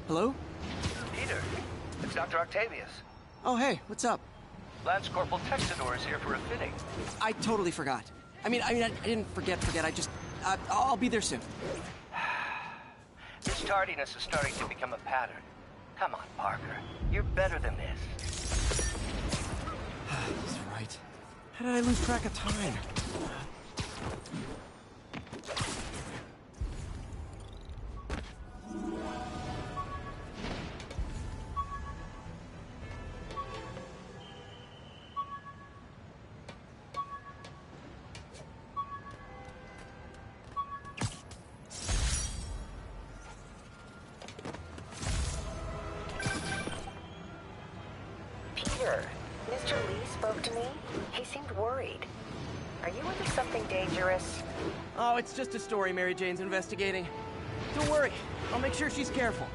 Hello? Peter, it's Dr. Octavius. Oh, hey, what's up? Lance Corporal Texador is here for a fitting. I totally forgot. I didn't forget. I just, I'll be there soon. This tardiness is starting to become a pattern. Come on, Parker. You're better than this. He's right. How did I lose track of time? Mr. Lee spoke to me. He seemed worried. Are you into something dangerous? Oh, it's just a story Mary Jane's investigating. Don't worry. I'll make sure she's careful.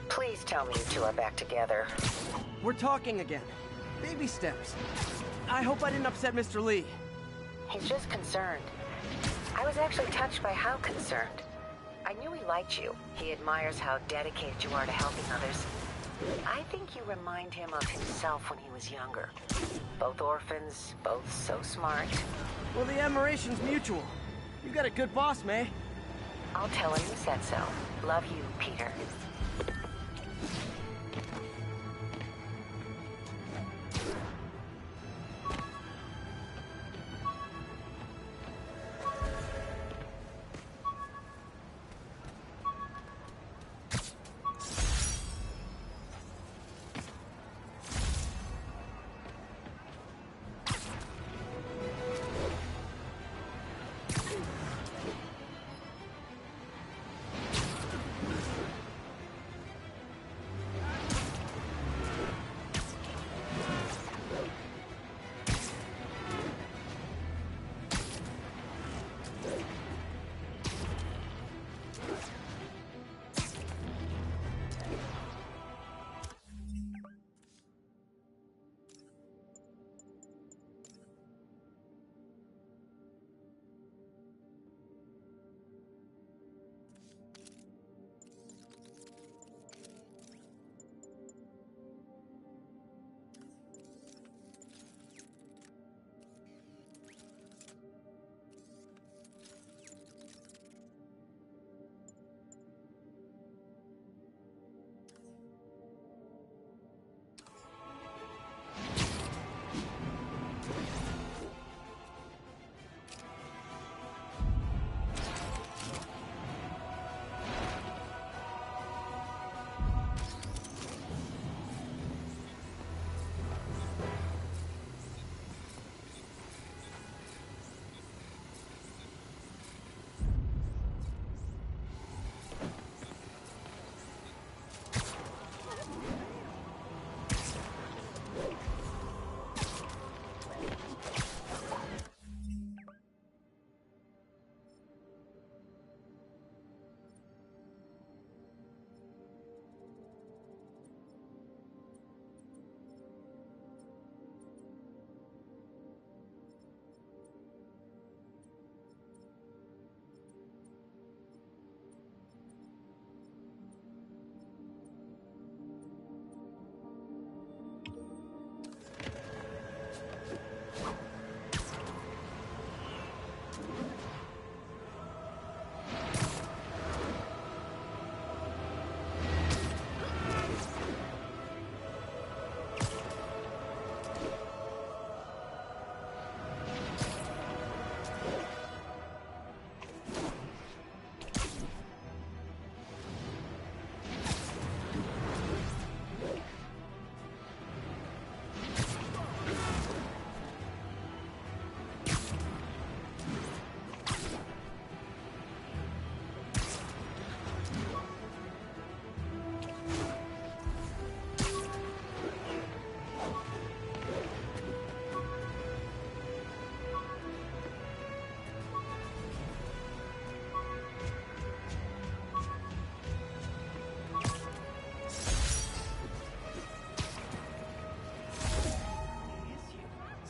Please tell me you two are back together. We're talking again. Baby steps. I hope I didn't upset Mr. Lee. He's just concerned. I was actually touched by how concerned. I knew he liked you. He admires how dedicated you are to helping others. I think you remind him of himself when he was younger. Both orphans, both so smart. Well, the admiration's mutual. You got a good boss, May. I'll tell him you said so. Love you, Peter.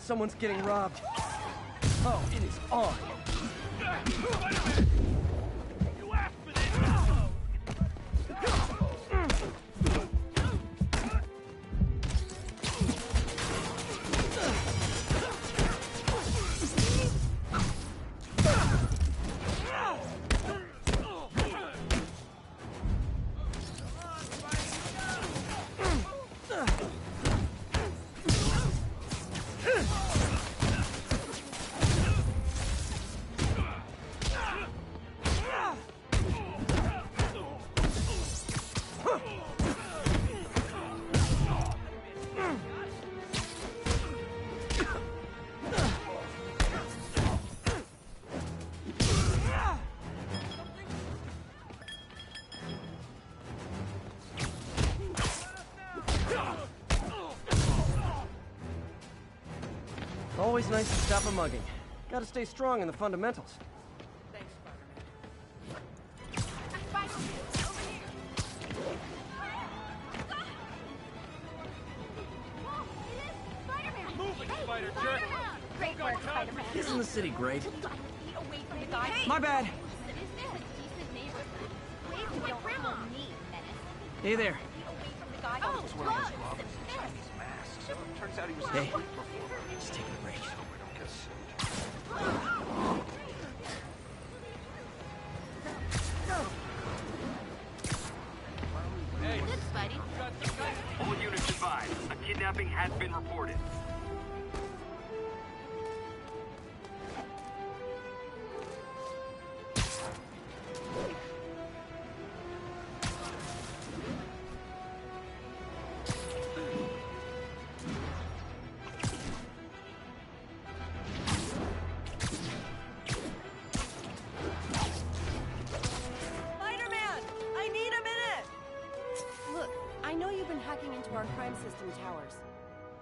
Someone's getting robbed. Oh, it is on. You asked for this! Always nice to stop a mugging. Gotta stay strong in the fundamentals. Moving, Spider Jerk! Isn't the city great? My bad. Hey there. Turns out he was Hey, just taking a break. Hey, all units advised. A kidnapping has been reported. Spider-Man! I need a minute! Look, I know you've been hacking into our crime system towers.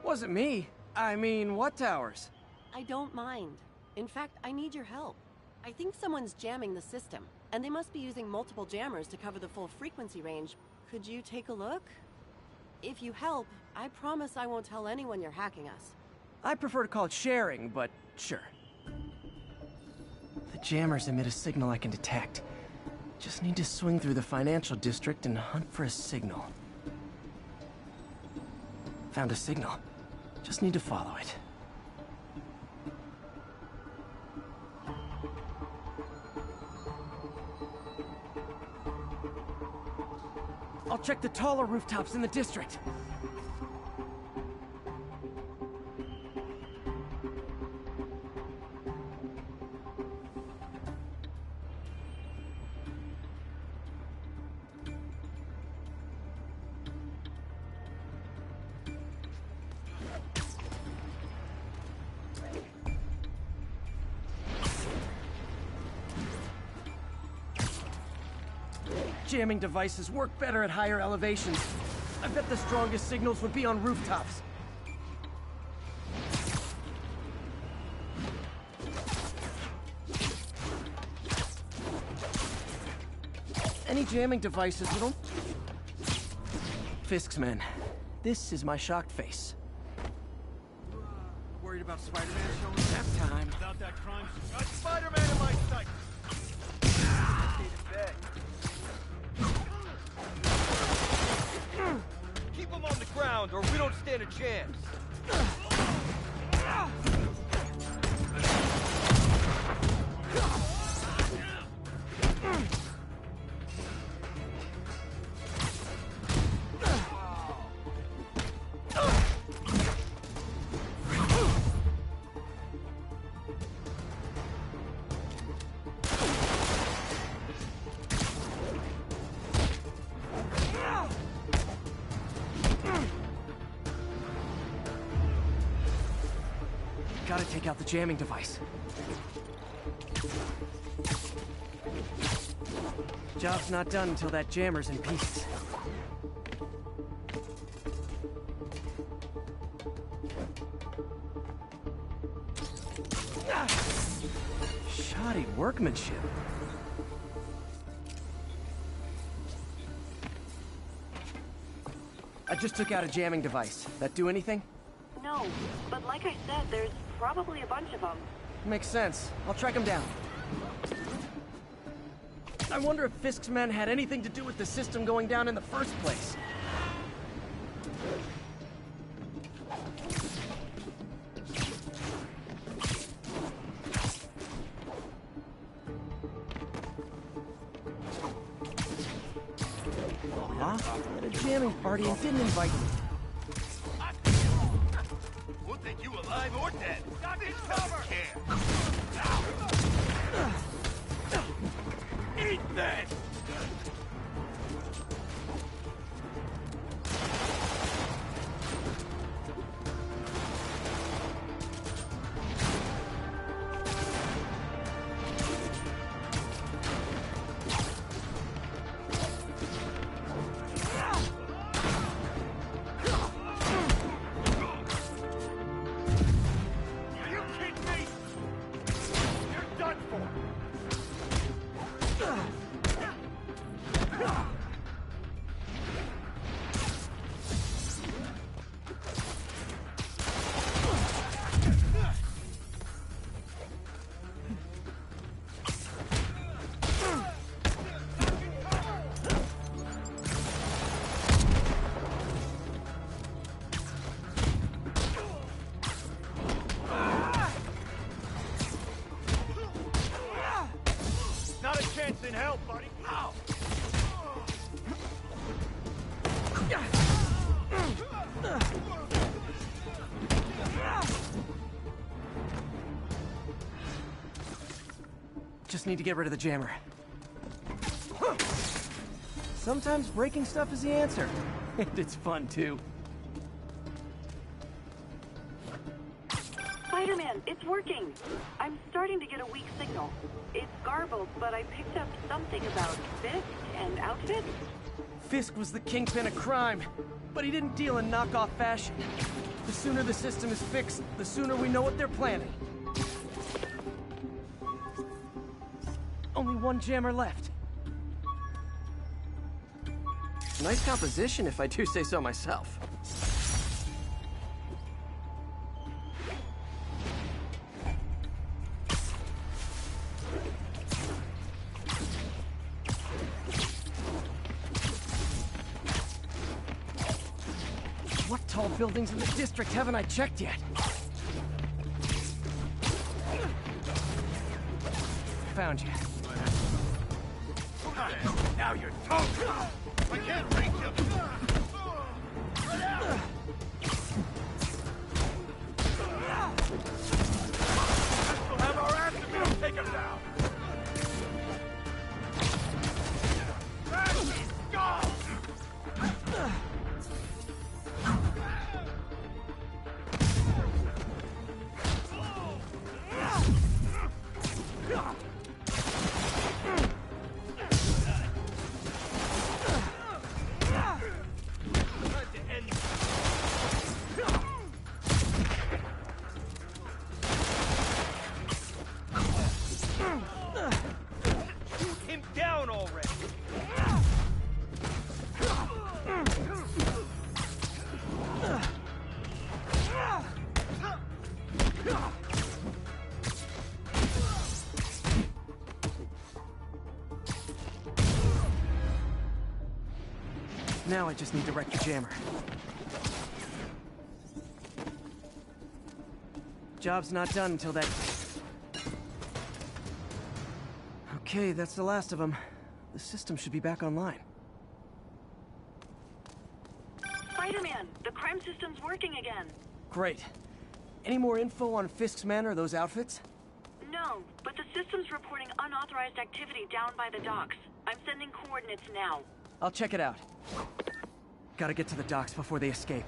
Wasn't me. I mean, what towers? I don't mind. In fact, I need your help. I think someone's jamming the system, and they must be using multiple jammers to cover the full frequency range. Could you take a look? If you help, I promise I won't tell anyone you're hacking us. I prefer to call it sharing, but sure. The jammers emit a signal I can detect. Just need to swing through the financial district and hunt for a signal. Found a signal. Just need to follow it. I'll check the taller rooftops in the district. Jamming devices work better at higher elevations. I bet the strongest signals would be on rooftops. Any jamming devices would... Fisk's men. This is my shocked face. Worried about Spider-Man showing up? Nap time. Without that crime... Got Spider-Man in my sight! Keep him on the ground, or we don't stand a chance. Gotta take out the jamming device. Job's not done until that jammer's in pieces. Shoddy workmanship. I just took out a jamming device. That do anything? No, but like I said, there's probably a bunch of them. Makes sense. I'll track him down. I wonder if Fisk's men had anything to do with the system going down in the first place. Huh? At a jamming party and didn't invite me. We'll take you alive or dead. Got this cover! Eat that! need to get rid of the jammer. Sometimes breaking stuff is the answer. And it's fun, too. Spider-Man, it's working. I'm starting to get a weak signal. It's garbled, but I picked up something about Fisk and outfits. Fisk was the kingpin of crime, but he didn't deal in knockoff fashion. The sooner the system is fixed, the sooner we know what they're planning. Only one jammer left. Nice composition, if I do say so myself. What tall buildings in the district haven't I checked yet? Found you. Now you're talking! I can't reach you! We'll have our ass if we don't take him down! He's gone! Now I just need to wreck the jammer. Job's not done until that... Okay, that's the last of them. The system should be back online. Spider-Man, the crime system's working again. Great. Any more info on Fisk's men or those outfits? No, but the system's reporting unauthorized activity down by the docks. I'm sending coordinates now. I'll check it out. Gotta get to the docks before they escape.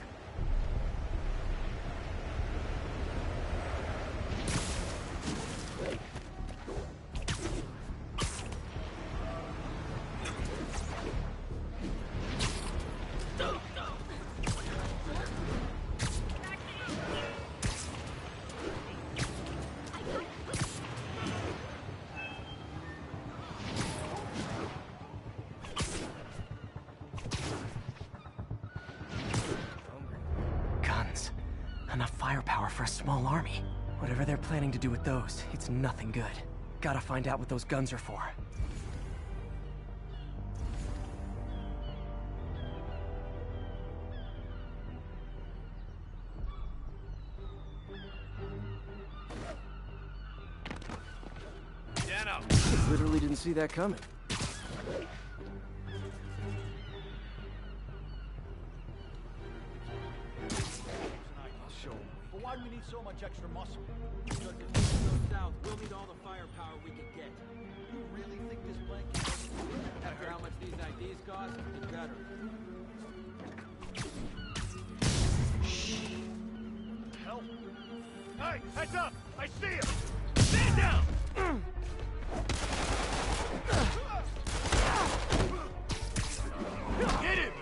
Enough firepower for a small army. Whatever they're planning to do with those, it's nothing good. Gotta find out what those guns are for. Literally didn't see that coming. Why do we need so much extra muscle? Because if we go south, we'll need all the firepower we can get. You really think this blanket... After how much these IDs cost, it's better. Shh. Hell? Hey, heads up! I see him! Stand down! Get him!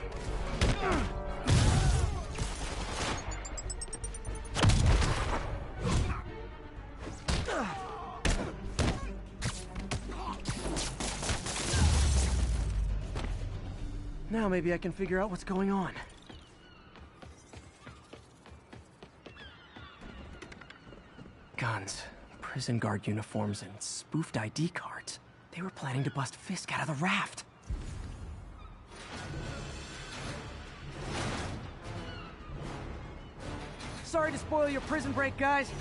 Now maybe I can figure out what's going on. Guns, prison guard uniforms, and spoofed ID cards. They were planning to bust Fisk out of the raft. Sorry to spoil your prison break, guys.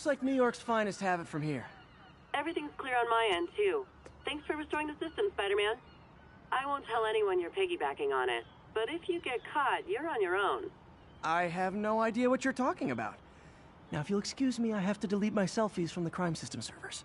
Looks like New York's finest have it from here. Everything's clear on my end, too. Thanks for restoring the system, Spider-Man. I won't tell anyone you're piggybacking on it, but if you get caught, you're on your own. I have no idea what you're talking about. Now, if you'll excuse me, I have to delete my selfies from the crime system servers.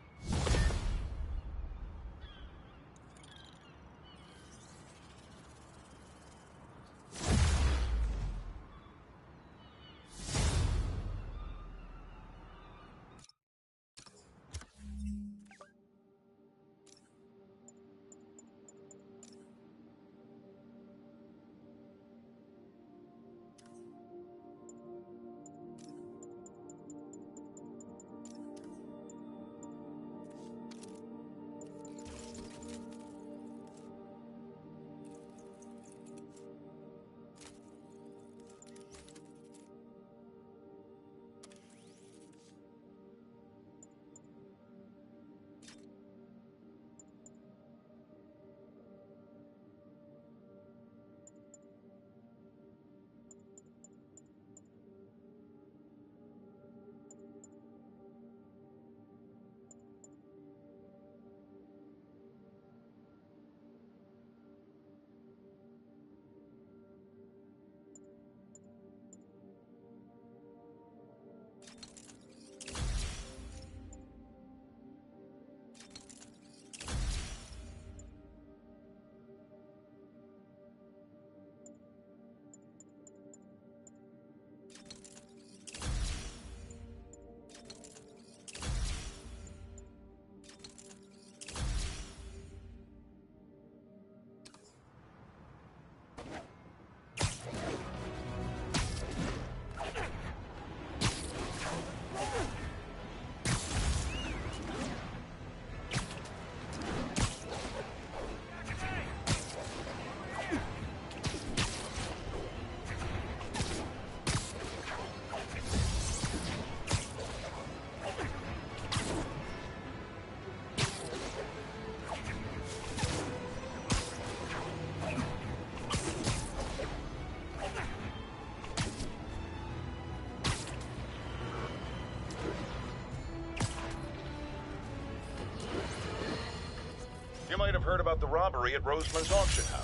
You might have heard about the robbery at Roseman's auction house.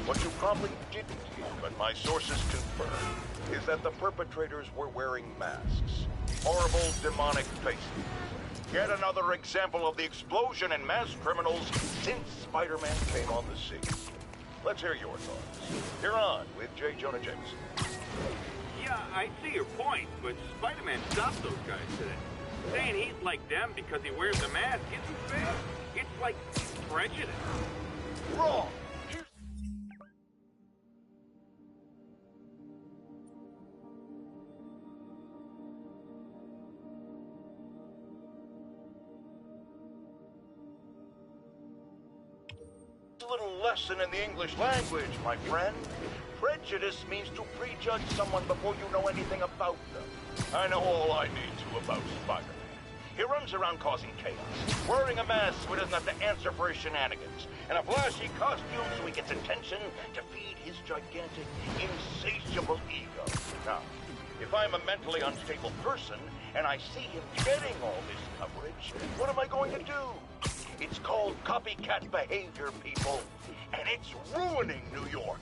What you probably didn't hear, but my sources confirm, is that the perpetrators were wearing masks. Horrible, demonic faces. Yet another example of the explosion in mass criminals since Spider-Man came on the scene. Let's hear your thoughts. You're on with J. Jonah Jameson. Yeah, I see your point, but Spider-Man stopped those guys today. Saying he's like them because he wears a mask isn't fair. It's like prejudice. Wrong. A little lesson in the English language, my friend. Prejudice means to prejudge someone before you know anything about them. I know all I need to about Spider-Man. He runs around causing chaos, wearing a mask so he doesn't have to answer for his shenanigans, and a flashy costume so he gets attention to feed his gigantic, insatiable ego. Now, if I'm a mentally unstable person and I see him getting all this coverage, what am I going to do? It's called copycat behavior, people, and it's ruining New York.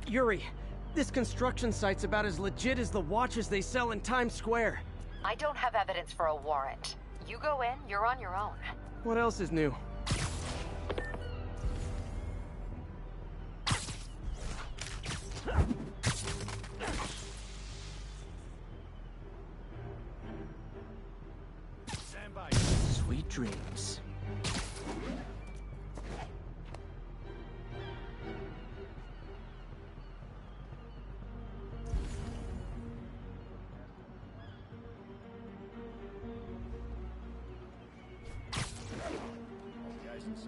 Yuri, this construction site's about as legit as the watches they sell in Times Square. I don't have evidence for a warrant. You go in, you're on your own. What else is new? Stand by. Sweet dreams.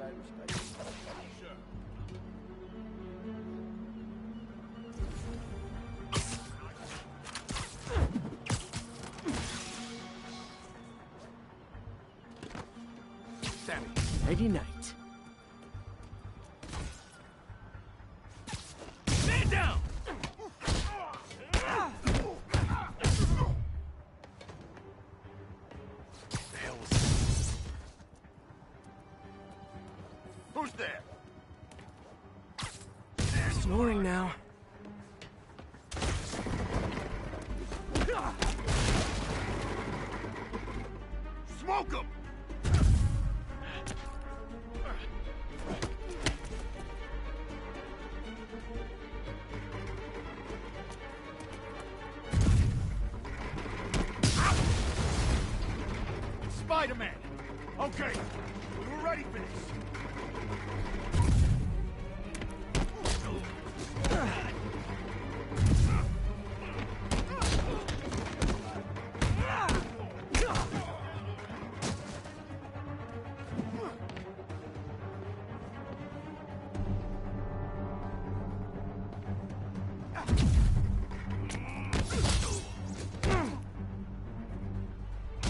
cyberspace. Sure. Sammy. Nighty night. Stand down! The hell was that? Who's there? They're snoring now. Smoke 'em! Spider-Man! Okay, we're ready for this.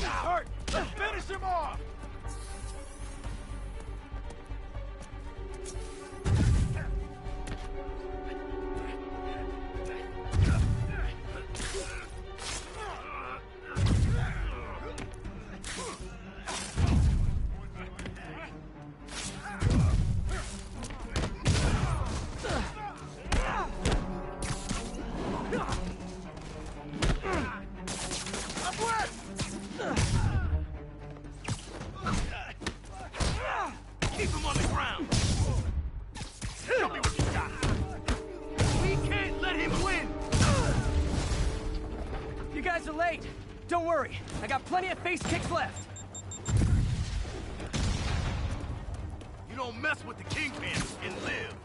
Hurt! Let's finish him off! Keep him on the ground! Show me what you got! We can't let him win! You guys are late. Don't worry. I got plenty of face kicks left. You don't mess with the Kingpin and live!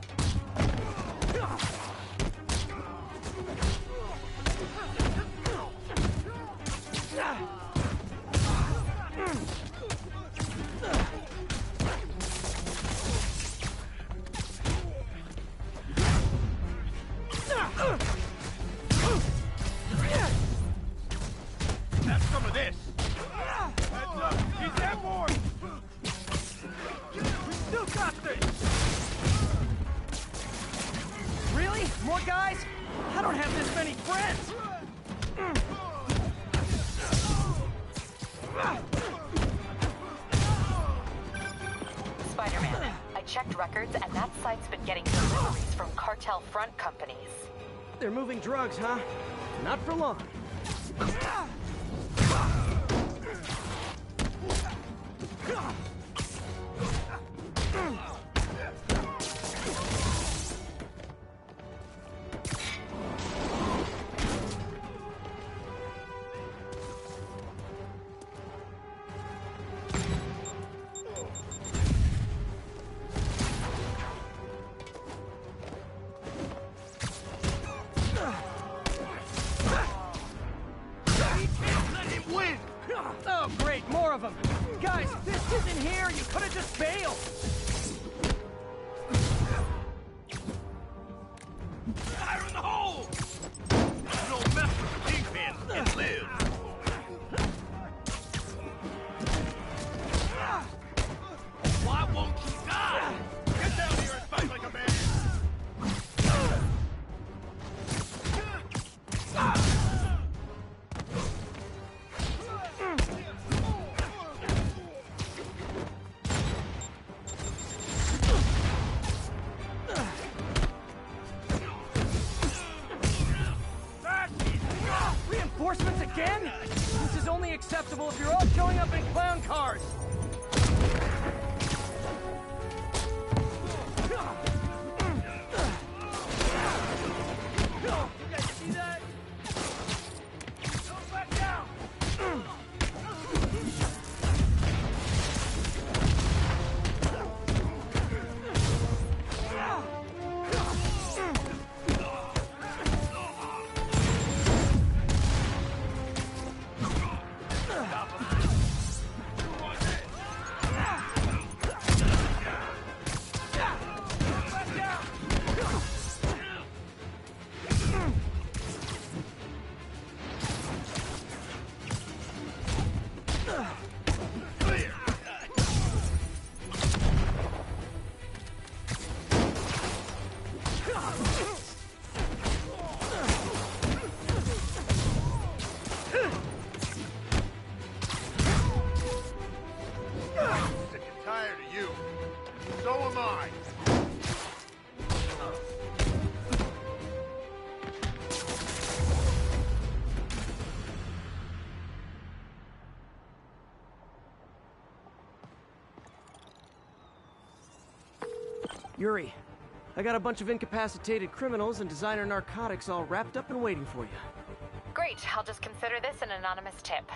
That's some of this! Heads up! He's airborne! We still got this! Really? More guys? I don't have this many friends! Spider-Man, I checked records and that site's been getting deliveries from cartel front companies. They're moving drugs, huh? Not for long. Oh, great, more of them! Guys, this isn't here! You could have just bailed! Fire in the hole! You don't mess with the Kingpin and live! Why won't you die? Get down here and fight like a man! Sick and tired of you. So am I. Yuri, I got a bunch of incapacitated criminals and designer narcotics all wrapped up and waiting for you. Great, I'll just consider this an anonymous tip.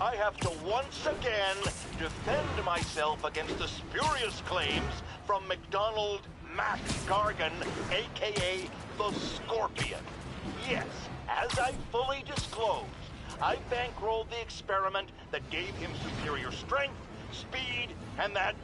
I have to once again defend myself against the spurious claims from McDonald Mac Gargan, aka the Scorpion. Yes, as I fully disclosed, I bankrolled the experiment that gave him superior strength, speed, and that